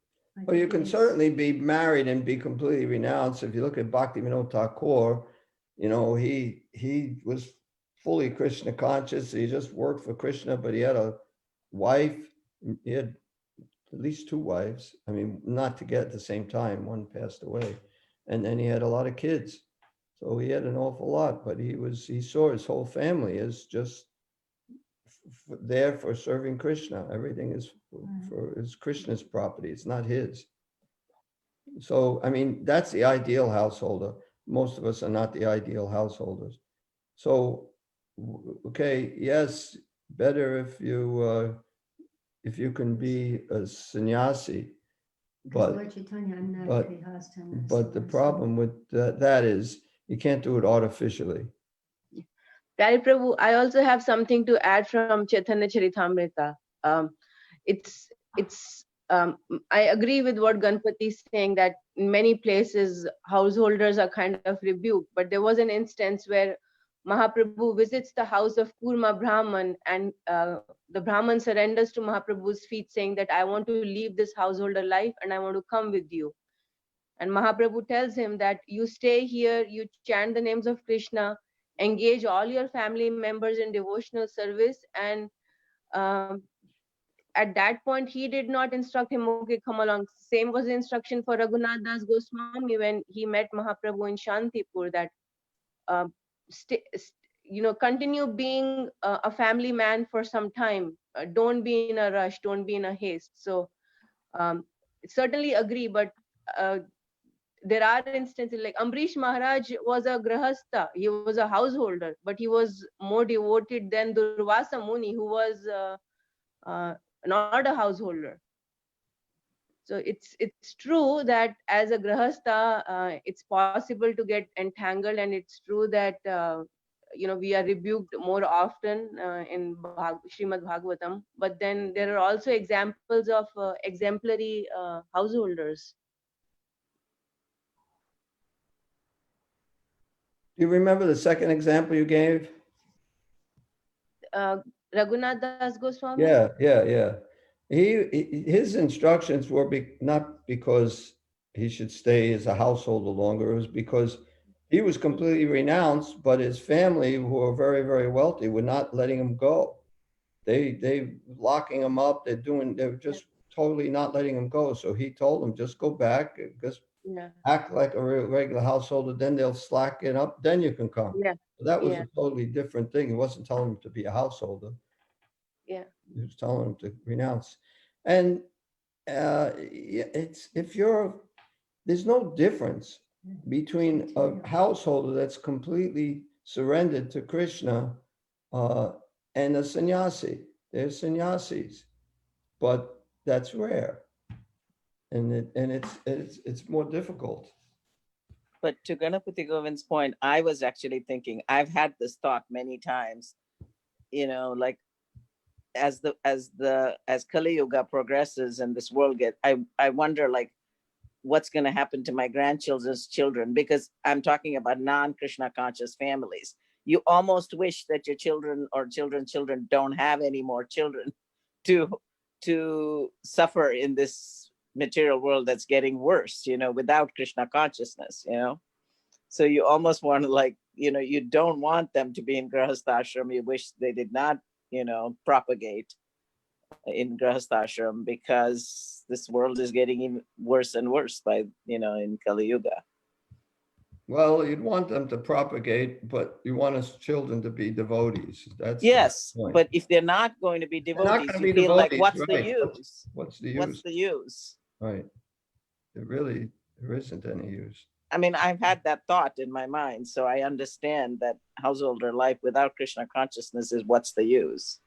A: Well, you can certainly be married and be completely renounced. If you look at Bhaktivinoda Thakur, he was fully Krishna conscious. He just worked for Krishna, but he had a wife. He had at least two wives. I mean, not together at the same time. One passed away. And then he had a lot of kids. So he had an awful lot, but he saw his whole family as just there for serving Krishna. Everything is is Krishna's property. It's not his. So, I mean, that's the ideal householder. Most of us are not the ideal householders. So, okay, yes, better if you can be a sannyasi, but the problem with that is you can't do it artificially.
G: Pyari Prabhu, I also have something to add from Chaitanya Charitamrita. I agree with what Ganpati is saying, that in many places householders are kind of rebuked, but there was an instance where Mahaprabhu visits the house of Kurma Brahman, and the Brahman surrenders to Mahaprabhu's feet saying that I want to leave this householder life and I want to come with you. And Mahaprabhu tells him that you stay here, you chant the names of Krishna, engage all your family members in devotional service, and at that point he did not instruct him, okay, come along. Same was the instruction for Raghunath Das Goswami when he met Mahaprabhu in Shantipur, that continue being a family man for some time. Don't be in a rush, don't be in a haste. So certainly agree, but there are instances like Ambrish Maharaj was a grahastha, he was a householder, but he was more devoted than Durvasa Muni, who was not a householder. So it's true that as a grahastha, it's possible to get entangled, and it's true that we are rebuked more often in Srimad Bhagavatam. But then there are also examples of exemplary householders.
A: Do you remember the second example you gave?
G: Raghunath Das Goswami?
A: Yeah. His instructions were not because he should stay as a householder longer. It was because he was completely renounced, but his family, who were very, very wealthy, were not letting him go. They locking him up. They were just totally not letting him go. So he told them, just go back, just act like a regular householder. Then they'll slack it up. Then you can come.
G: Yeah.
A: So that was a totally different thing. He wasn't telling him to be a householder.
G: Yeah.
A: He was telling him to renounce. And there's no difference between a householder that's completely surrendered to Krishna and a sannyasi. There's sannyasis, but that's rare, and it's more difficult.
C: But to Ganapati Govind's point, I was actually thinking, I've had this thought many times, like as Kali Yuga progresses and this world I wonder, like, what's going to happen to my grandchildren's children, because I'm talking about non-Krishna conscious families. You almost wish that your children or children's children don't have any more children to suffer in this material world that's getting worse, without Krishna consciousness, So you almost want to, you don't want them to be in Grahastha ashram. You wish they did not, propagate in Grahastha ashram, because this world is getting even worse and worse in Kali Yuga.
A: Well, you'd want them to propagate, but you want us children to be devotees. That's
C: yes, but if they're not going to be devotees, you feel like, what's the use?
A: What's the use?
C: What's the use?
A: Right. There isn't any use.
C: I mean, I've had that thought in my mind, so I understand that householder life without Krishna consciousness is what's the use?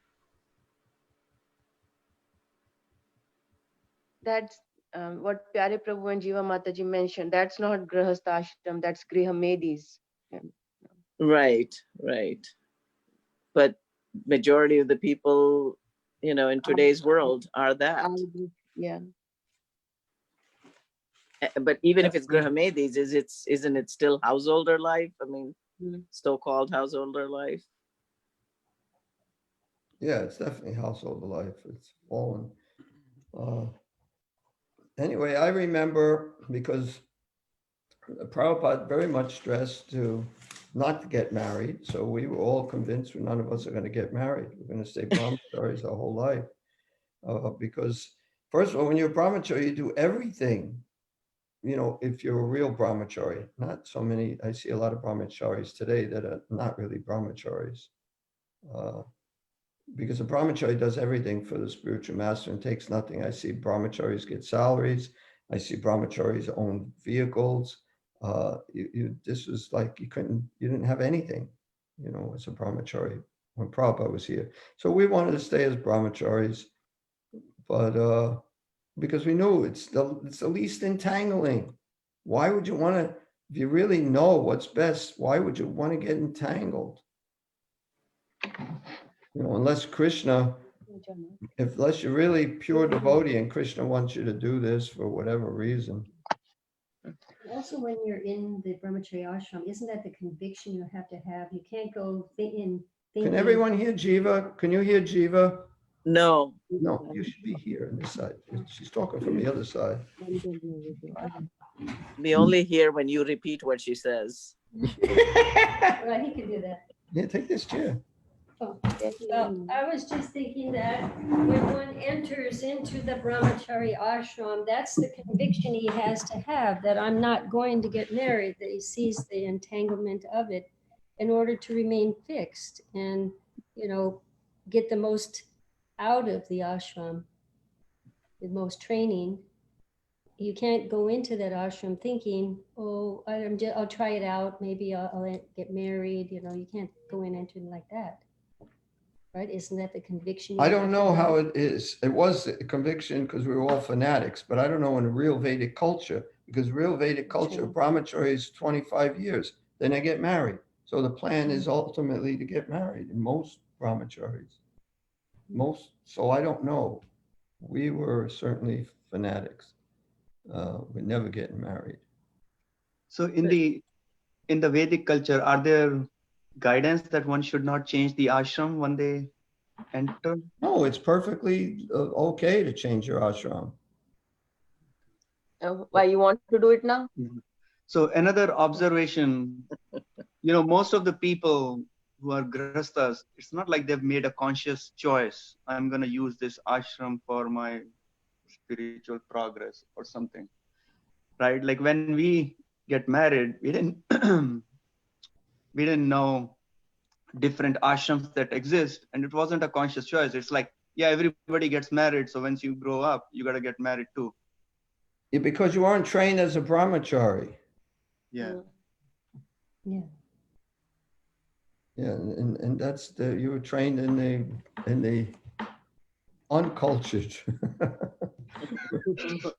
G: That's what Pyari Prabhu and Jiva Mataji mentioned. That's not Grahastha ashram, that's Grihamedis.
C: Right, right. But majority of the people, you know, in today's world are that.
G: I agree. Yeah.
C: But even if
F: That's
C: it's
F: good.
C: Grahamedis, isn't it still householder life? I mean,
G: Mm.
C: so-called householder life.
A: Yeah, it's definitely household life. It's fallen. Uh, anyway, I remember because Prabhupada very much stressed to not to get married. So we were all convinced none of us are going to get married. We're going to stay brahmacharis our whole life. Because first of all, when you're a brahmachari, you do everything. You know, if you're a real brahmachari, not so many, I see a lot of brahmacharis today that are not really brahmacharis. Because a brahmachari does everything for the spiritual master and takes nothing. I see brahmacharis get salaries. I see brahmacharis own vehicles. This was like you didn't have anything, you know, as a brahmachari when Prabhupada was here. So we wanted to stay as brahmacharis, but because we knew it's the least entangling. Why would you want to, if you really know what's best, why would you want to get entangled? You know, unless you're really pure devotee and Krishna wants you to do this for whatever reason.
E: Also, when you're in the brahmachari ashram, isn't that the conviction you have to have? You can't go in thinking.
A: Can everyone hear Jiva? Can you hear Jiva?
C: No.
A: No, you should be here on this side. She's talking from the other side.
C: We only hear when you repeat what she says.
E: Well, he can do that.
A: Yeah, take this chair.
E: Oh, well, I was just thinking that when one enters into the brahmachari ashram, that's the conviction he has to have, that I'm not going to get married, that he sees the entanglement of it in order to remain fixed and, you know, get the most out of the ashram, the most training. You can't go into that ashram thinking, oh, I'll try it out. Maybe I'll get married. You know, you can't go in entering like that. Right? Isn't that the conviction?
A: I don't know how it is. It was a conviction because we were all fanatics, but I don't know in a real Vedic culture, because real Vedic culture, brahmachari is 25 years, then they get married. So the plan is ultimately to get married in most brahmacharis. So I don't know. We were certainly fanatics. We're never getting married.
H: So in the Vedic culture, are there guidance that one should not change the ashram when they enter?
A: No, it's perfectly okay to change your ashram.
G: Why you want to do it now?
H: So another observation, you know, most of the people who are grastas, it's not like they've made a conscious choice. I'm going to use this ashram for my spiritual progress or something, right? Like when we get married, we didn't know different ashrams that exist, and it wasn't a conscious choice. It's like, yeah, everybody gets married, so once you grow up, you got to get married too.
A: Yeah, because you aren't trained as a brahmachari.
H: Yeah.
E: Yeah.
A: Yeah, and that's you were trained in the uncultured.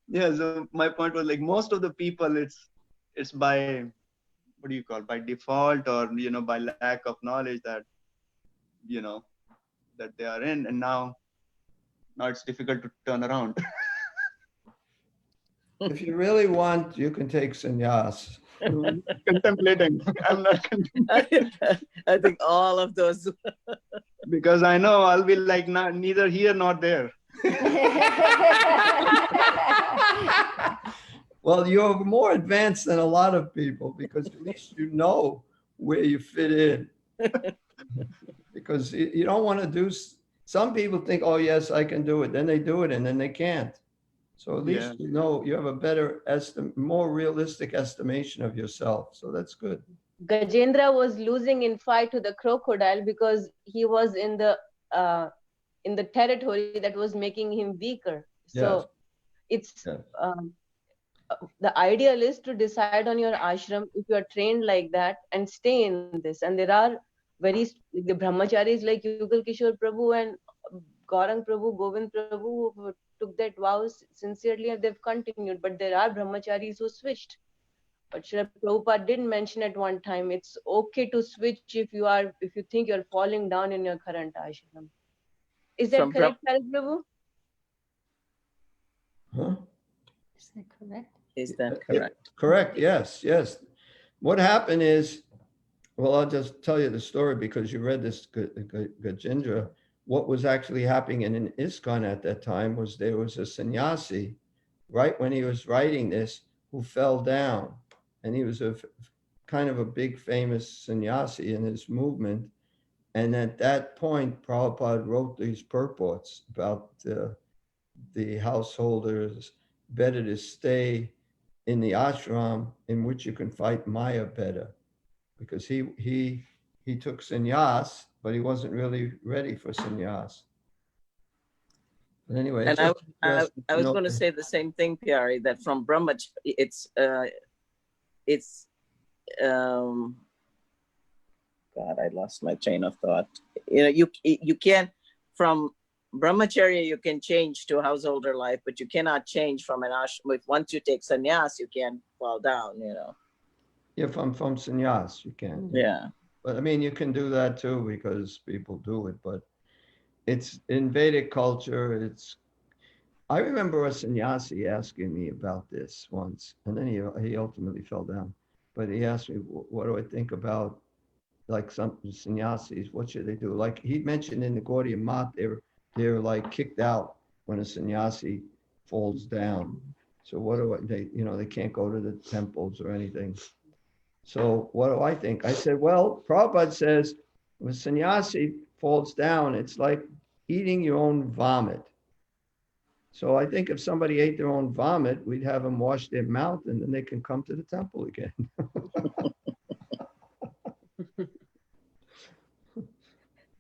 H: Yeah, so my point was like most of the people, it's by, what do you call, by default, or you know, by lack of knowledge that, you know, that they are in, and now it's difficult to turn around.
A: If you really want, you can take sannyas.
H: Contemplating. I'm not contemplating.
C: I think all of those.
H: Because I know I'll be like neither here nor there.
A: Well, you're more advanced than a lot of people because at least you know where you fit in. Because you don't want to do, some people think, oh, yes, I can do it. Then they do it and then they can't. So at least you know, you have a better more realistic estimation of yourself. So that's good.
G: Gajendra was losing in fight to the crocodile because he was in the territory that was making him weaker. So it's the ideal is to decide on your ashram if you are trained like that and stay in this. And there are the brahmacharis like Yugal Kishore Prabhu and Gaurang Prabhu, Govind Prabhu, who took that vows sincerely and they've continued. But there are brahmacharis who switched. But Srila Prabhupada did mention at one time, it's okay to switch if you think you're falling down in your current ashram. Is that
C: From
G: correct, Pyari Prabhu?
A: Huh?
E: Is that correct?
C: Is that
A: Yeah,
C: correct?
A: correct, yes, yes. What happened is, well, I'll just tell you the story because you read this Gajendra. What was actually happening in ISKCON at that time was there was a sannyasi, right when he was writing this, who fell down. And he was a kind of a big famous sannyasi in his movement. And at that point, Prabhupada wrote these purports about the householders better to stay in the ashram in which you can fight Maya better, because he took sannyas, but he wasn't really ready for sannyas. But anyway,
C: And
A: just
C: I was going to say the same thing, Pyari, that from brahmacharya, it's God, I lost my train of thought. You know, you can't, from brahmacharya, you can change to householder life, but you cannot change from an ashram. If once you take sannyas, you can't fall down, you know.
A: Yeah, from sannyas, you can.
C: Yeah.
A: But I mean, you can do that too because people do it. But it's in Vedic culture. I remember a sannyasi asking me about this once, and then he ultimately fell down. But he asked me, "What do I think about like some sannyasis? What should they do?" Like he mentioned in the Gaudiya Math, they're like kicked out when a sannyasi falls down. So what do they can't go to the temples or anything. So what do I think? I said, well, Prabhupada says when sannyasi falls down, it's like eating your own vomit. So I think if somebody ate their own vomit, we'd have them wash their mouth and then they can come to the temple again.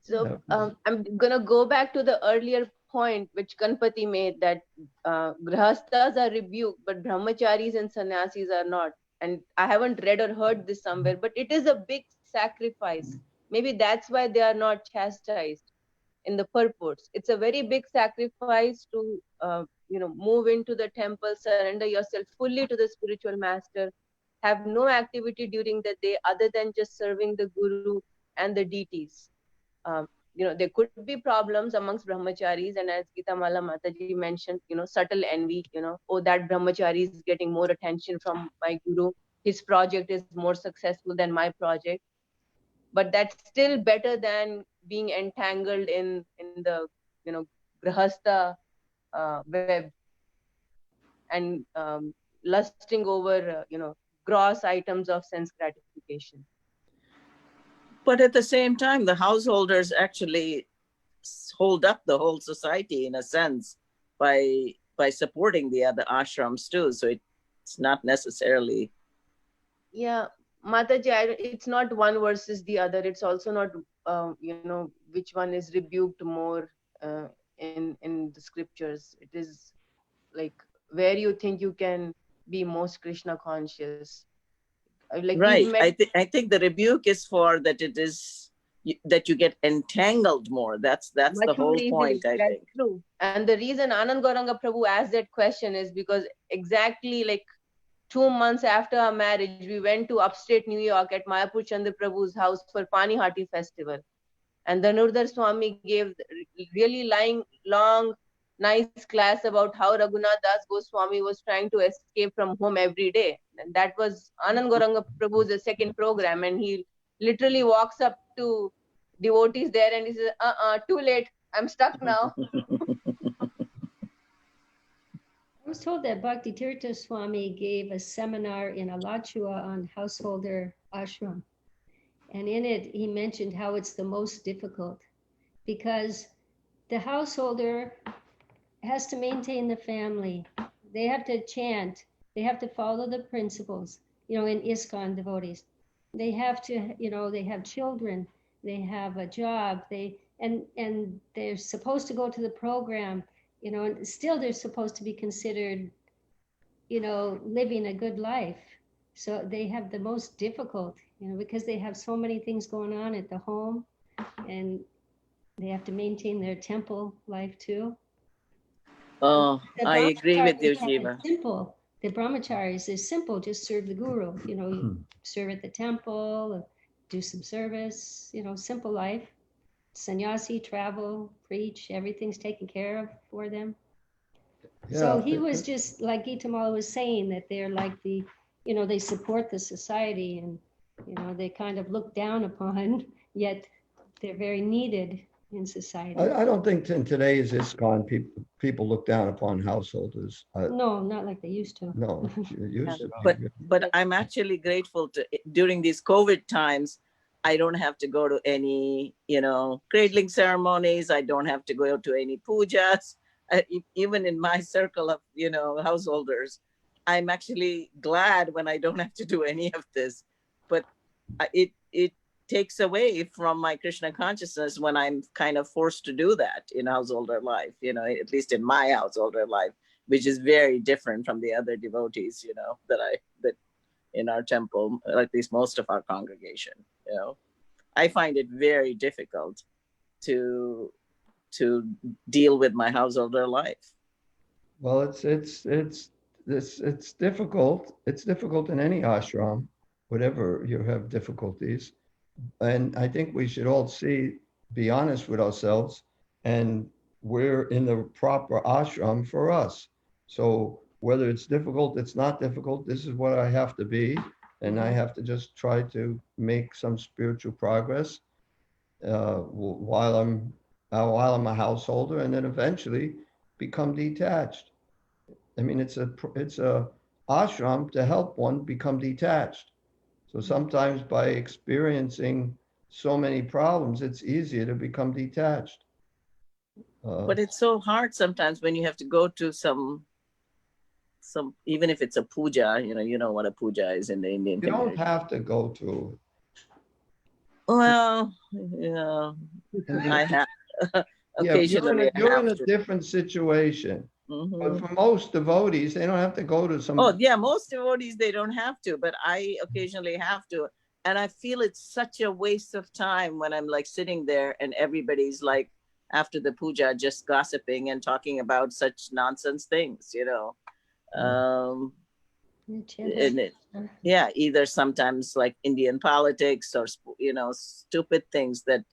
G: So I'm going to go back to the earlier point which Ganpati made, that grahastas are rebuked, but brahmacharis and sannyasis are not. And I haven't read or heard this somewhere, but it is a big sacrifice. Maybe that's why they are not chastised in the purports. It's a very big sacrifice to move into the temple, surrender yourself fully to the spiritual master, have no activity during the day other than just serving the guru and the deities. There could be problems amongst brahmacharis, and as Gita Mala Mataji mentioned, subtle envy, oh, that brahmachari is getting more attention from my guru, his project is more successful than my project. But that's still better than being entangled in the grahastha web and lusting over gross items of sense gratification.
C: But at the same time, the householders actually hold up the whole society in a sense by supporting the other ashrams too. So it's not necessarily.
G: Yeah, Mataji, it's not one versus the other. It's also not, which one is rebuked more in the scriptures. It is like where you think you can be most Krishna conscious. Like
C: right. I think the rebuke is for that it is that you get entangled more. That's the whole point, I think.
G: True. And the reason Anand Gauranga Prabhu asked that question is because exactly like 2 months after our marriage, we went to upstate New York at Mayapur Chandra Prabhu's house for Pani Hati festival. And Dhanurdhar Swami gave really long, nice class about how Raghunath Das Goswami was trying to escape from home every day. And that was Anand Gauranga Prabhu's second program. And he literally walks up to devotees there and he says, too late. I'm stuck now.
E: I was told that Bhakti Tirtha Swami gave a seminar in Alachua on householder ashram. And in it, he mentioned how it's the most difficult because the householder has to maintain the family. They have to chant. They have to follow the principles, in ISKCON devotees. They have to, they have children. They have a job. And they're supposed to go to the program, and still they're supposed to be considered, living a good life. So they have the most difficult, because they have so many things going on at the home and they have to maintain their temple life too.
C: Oh, I agree with you, Shiva.
E: Simple, the brahmacharis is simple, just serve the guru, you serve at the temple, do some service, simple life. Sannyasi, travel, preach, everything's taken care of for them. So he was just like Gitamala was saying, that they're like they support the society, and, they kind of look down upon, yet they're very needed in society.
A: I don't think in today's ISKCON people look down upon householders.
E: No, not like they used to.
A: No, used to.
C: But I'm actually grateful to, during these COVID times, I don't have to go to any, cradling ceremonies. I don't have to go to any pujas. Even in my circle of, householders, I'm actually glad when I don't have to do any of this. But it takes away from my Krishna consciousness when I'm kind of forced to do that in householder life, at least in my householder life, which is very different from the other devotees, that in our temple, or at least most of our congregation. I find it very difficult to deal with my householder life.
A: Well, it's difficult. It's difficult in any ashram, whatever you have difficulties. And I think we should all be honest with ourselves, and we're in the proper ashram for us. So whether it's difficult, it's not difficult, this is what I have to be. And I have to just try to make some spiritual progress while I'm a householder, and then eventually become detached. I mean, it's a ashram to help one become detached. So sometimes by experiencing so many problems, it's easier to become detached.
C: But it's so hard sometimes when you have to go to some, even if it's a puja, you know what a puja is in the Indian community.
A: You don't have to go to.
C: Well, I have. Occasionally,
A: you're in a different situation. But for most devotees, they don't have to go to some.
C: Oh yeah, most devotees, they don't have to, but I occasionally have to. And I feel it's such a waste of time when I'm like sitting there and everybody's like after the puja just gossiping and talking about such nonsense things, either sometimes like Indian politics or stupid things that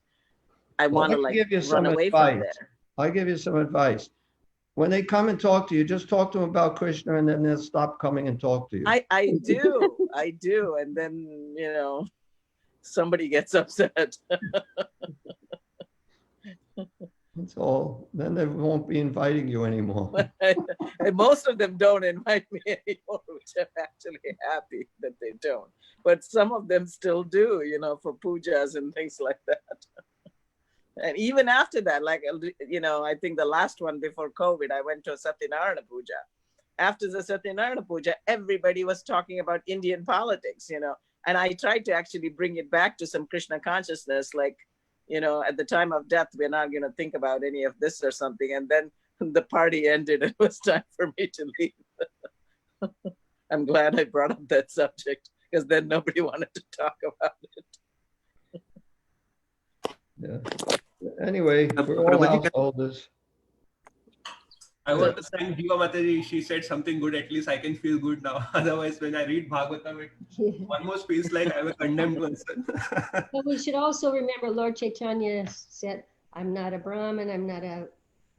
C: I want to like run away from there.
A: I'll give you some advice. When they come and talk to you, just talk to them about Krishna, and then they'll stop coming and talk to you.
C: I do. And then, somebody gets upset.
A: That's all. Then they won't be inviting you anymore.
C: And most of them don't invite me anymore, which I'm actually happy that they don't. But some of them still do, for pujas and things like that. And even after that, like, I think the last one before COVID, I went to a Satyanarayana Puja. After the Satyanarayana Puja, everybody was talking about Indian politics, and I tried to actually bring it back to some Krishna consciousness, like, at the time of death, we're not going to think about any of this or something. And then the party ended. It was time for me to leave. I'm glad I brought up that subject, because then nobody wanted to talk about it.
A: Yeah. Anyway, we're all householders.
F: I want to thank Jiva Mataji. She said something good. At least I can feel good now. Otherwise, when I read Bhagavatam, it almost feels like I'm a condemned person.
E: But we should also remember Lord Chaitanya said, I'm not a Brahmin, I'm not a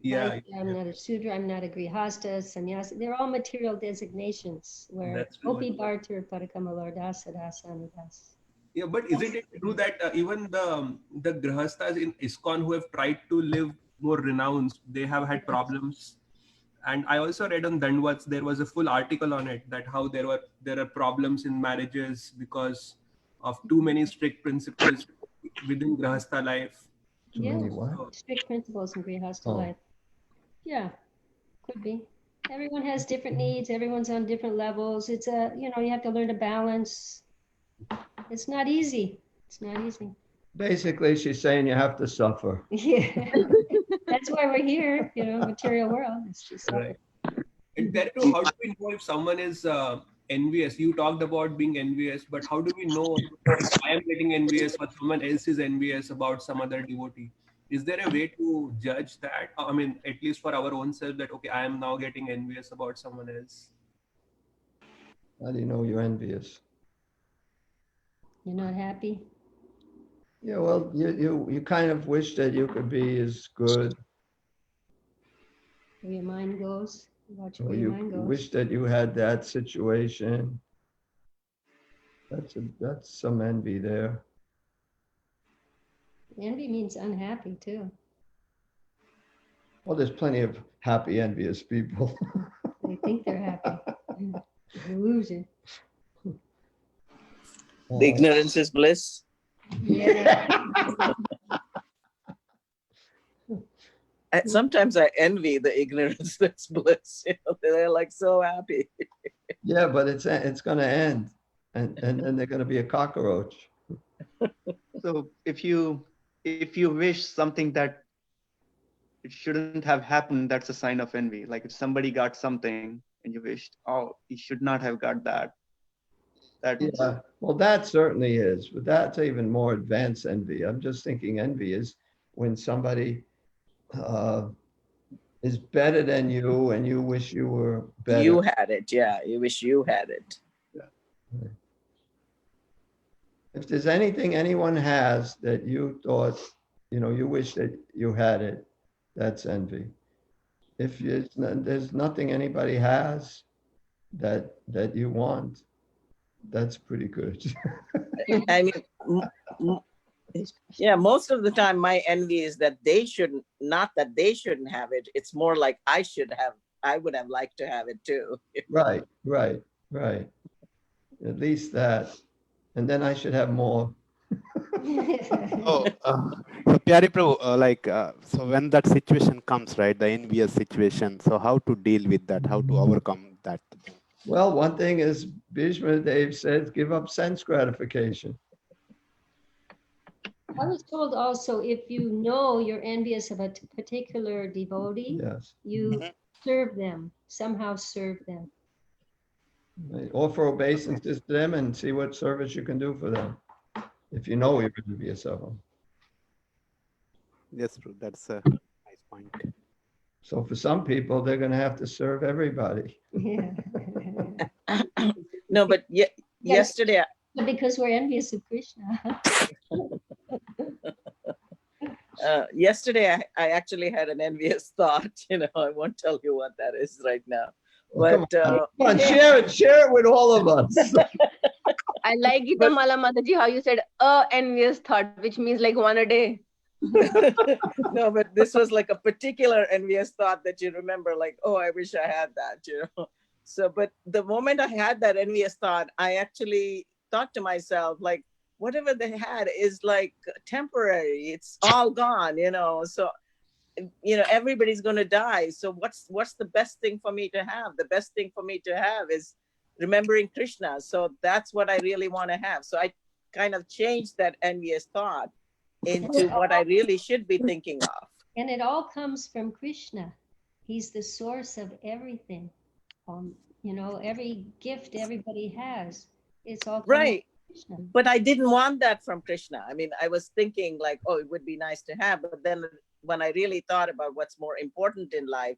E: not a Sudra, I'm not a Grihasta, Sannyasi. They're all material designations where Gopi Bhartar Parakamalor Dasa Dasa Anudas.
F: Yeah, but isn't it true that even the Grihastas in ISKCON who have tried to live more renounced, they have had problems? And I also read on Dandwats, there was a full article on it, that how there are problems in marriages because of too many strict principles within Grihastha life.
E: Strict principles in Grihastha life. Yeah, could be. Everyone has different needs. Everyone's on different levels. It's you have to learn to balance. It's not easy. It's not easy.
A: Basically, she's saying you have to suffer.
E: Yeah, that's why we're here, material world. It's just
F: right. And therefore, how do we know if someone is envious? You talked about being envious, but how do we know if I am getting envious or someone else is envious about some other devotee? Is there a way to judge that? I mean, at least for our own self, that, okay, I am now getting envious about someone else.
A: How do you know you're envious?
E: You're not happy?
A: Yeah, well, you kind of wish that you could be as good,
E: Where your mind goes? Watch
A: or
E: where your
A: you
E: mind goes.
A: wish that you had that situation. That's some envy there.
E: Envy means unhappy too.
A: Well, there's plenty of happy, envious people.
E: They think they're happy. Illusion.
C: The ignorance is bliss.
E: Yeah.
C: Sometimes I envy the ignorance that's bliss. You know, they're like so happy.
A: Yeah, but it's going to end, and then they're going to be a cockroach.
H: So if you wish something that it shouldn't have happened, that's a sign of envy. Like if somebody got something and you wished, oh, he should not have got that. That's
A: Yeah, well, that certainly is, but that's even more advanced envy. I'm just thinking envy is when somebody is better than you and you wish you were better.
C: You had it, yeah. You wish you had it.
A: If there's anything anyone has that you thought, you wish that you had it, that's envy. If there's nothing anybody has that you want, that's pretty good.
C: I mean, yeah, most of the time my envy is that they shouldn't, not that they shouldn't have it. It's more like I would have liked to have it too.
A: Right. At least that. And then I should have more.
I: So, Pyari Prabhu, so when that situation comes, right, the envious situation, so how to deal with that, how to overcome that?
A: Well, one thing is Bhishma Dev says, give up sense gratification.
E: I was told also, if you know you're envious of a particular devotee,
A: Yes.
E: you serve them, somehow serve them.
A: Offer obeisances to them and see what service you can do for them. If you know you're envious of them.
I: Yes, true. That's a nice point.
A: So for some people, they're going to have to serve everybody.
E: Yeah.
C: No, but yesterday,
E: Because we're envious of Krishna.
C: yesterday I actually had an envious thought. I won't tell you what that is right now.
A: Well,
C: But
A: come on, share it with all of us.
G: I like Gita Mala Mataji, how you said envious thought, which means like one a day.
C: No, but this was like a particular envious thought that you remember, like, oh, I wish I had that, So, but the moment I had that envious thought, I actually thought to myself, like, whatever they had is like temporary. It's all gone, So, everybody's going to die. So what's the best thing for me to have? The best thing for me to have is remembering Krishna. So that's what I really want to have. So I kind of changed that envious thought into what I really should be thinking of.
E: And it all comes from Krishna. He's the source of everything. Every gift everybody has, it's all
C: right.
E: Krishna.
C: But I didn't want that from Krishna. I mean, I was thinking like, oh, it would be nice to have. But then when I really thought about what's more important in life,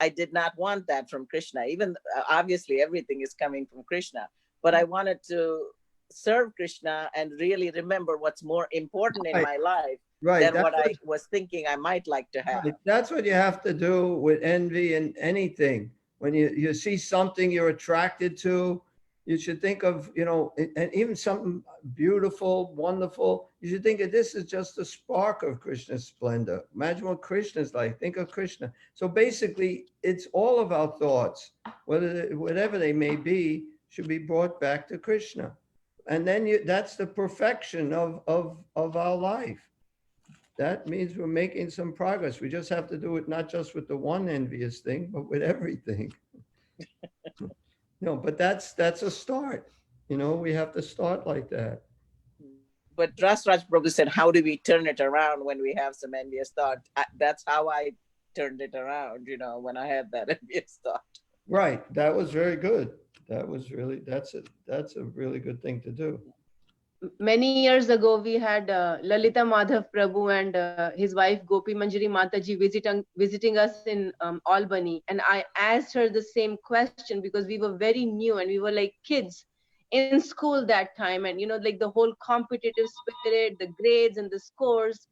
C: I did not want that from Krishna. Even obviously everything is coming from Krishna, but I wanted to serve Krishna and really remember what's more important in my life than what I was thinking I might like to have.
A: Right. That's what you have to do with envy and anything. When you see something you're attracted to, you should think of, and even something beautiful, wonderful, you should think of this as just a spark of Krishna's splendor. Imagine what Krishna's like. Think of Krishna. So basically, it's all of our thoughts, whatever they may be, should be brought back to Krishna. And then that's the perfection of our life. That means we're making some progress. We just have to do it not just with the one envious thing, but with everything. But that's a start. We have to start like that.
C: But Rasraj Prabhu said, how do we turn it around when we have some envious thought? That's how I turned it around, when I had that envious thought.
A: Right. That was very good. That's a really good thing to do.
G: many years ago, we had Lalita Madhav Prabhu and his wife Gopi Manjari Mataji visiting us in Albany. And I asked her the same question because we were very new and we were like kids in school that time. And, like the whole competitive spirit, the grades and the scores.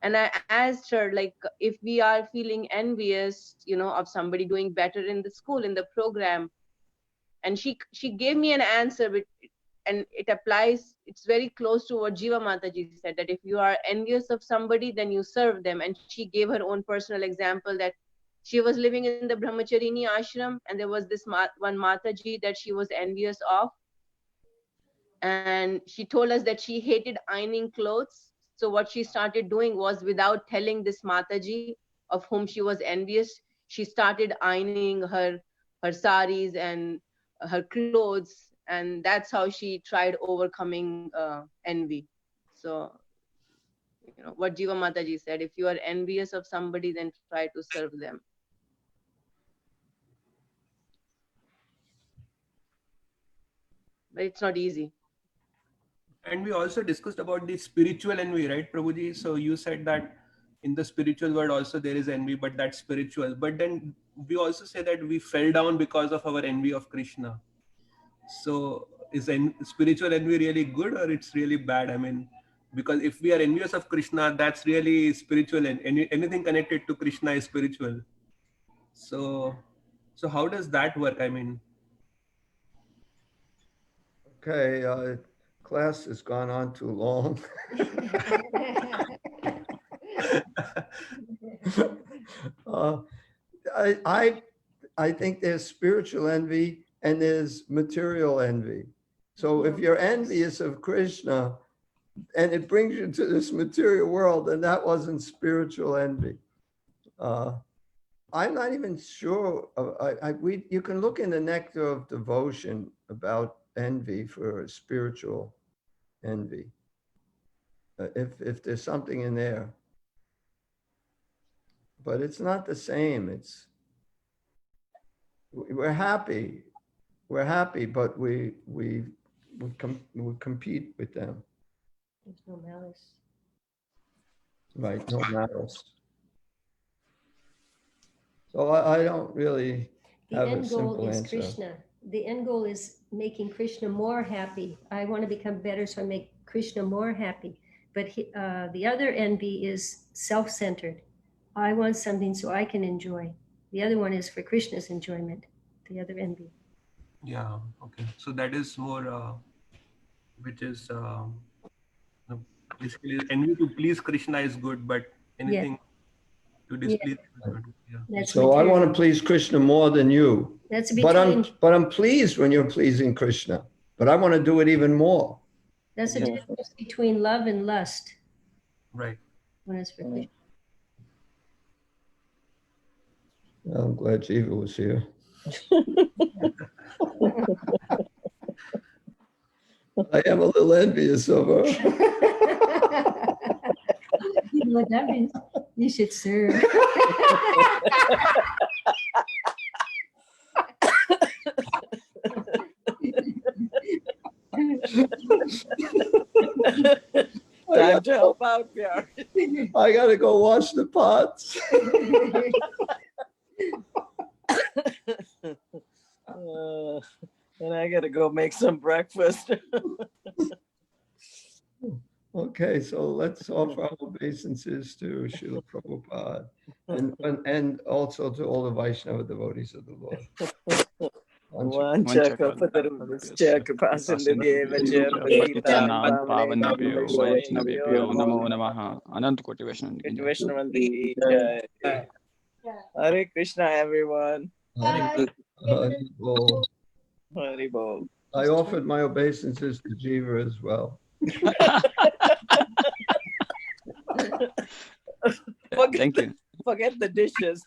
G: And I asked her, like, if we are feeling envious, of somebody doing better in the school, in the program. And she gave me an answer, and it applies, it's very close to what Jiva Mataji said, that if you are envious of somebody, then you serve them. And she gave her own personal example that she was living in the Brahmacharini ashram, and there was this one Mataji that she was envious of. And she told us that she hated ironing clothes. So what she started doing was, without telling this Mataji of whom she was envious, she started ironing her saris and her clothes, and that's how she tried overcoming envy. So, what Jiva Mataji said, if you are envious of somebody, then try to serve them. But it's not easy.
F: And we also discussed about the spiritual envy, right, Prabhuji? So you said that in the spiritual world also there is envy, but that's spiritual. But then we also say that we fell down because of our envy of Krishna. So is spiritual envy really good or it's really bad? I mean, because if we are envious of Krishna, that's really spiritual, and anything connected to Krishna is spiritual. So how does that work? I mean,
A: Okay, class has gone on too long. I think there's spiritual envy and there's material envy. So if you're envious of Krishna and it brings you to this material world, then that wasn't spiritual envy. I'm not even sure. You can look in the Nectar of Devotion about envy for spiritual envy. If there's something in there. But it's not the same. We're happy, but we compete with them.
E: There's no malice.
A: Right, no malice. So I don't really have a simple answer.
E: Krishna. The end goal is making Krishna more happy. I want to become better, so I make Krishna more happy. But the other envy is self-centered. I want something so I can enjoy. The other one is for Krishna's enjoyment, the other envy.
F: Yeah, okay. So that is more, which is basically envy to please Krishna is good, but anything to displease is not good. Yeah.
A: So I want to please Krishna more than you.
E: That's
A: but I'm pleased when you're pleasing Krishna, but I want to do it even more.
E: That's the difference between love and lust.
F: Right.
E: One is for Krishna.
A: Well, I'm glad Jiva was here. I am a little envious of her.
E: You know what that means? You should serve.
C: Time to help out, Pyari.
A: I gotta go wash the pots.
C: And I gotta go make some breakfast.
A: Okay, so let's offer our obeisances to Srila Prabhupada and also to all the Vaishnava devotees of the Lord.
C: Hare Krishna, everyone.
A: Hari Bol.
C: Hari Bol.
A: I offered my obeisances to Jiva as well.
B: Thank you.
C: Forget the dishes.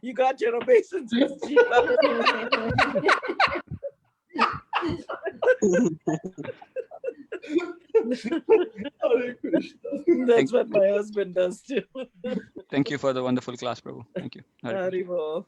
C: You got your obeisances, Jiva. That's what my husband does too.
B: Thank you for the wonderful class, Prabhu. Thank you.
C: Hari Bol.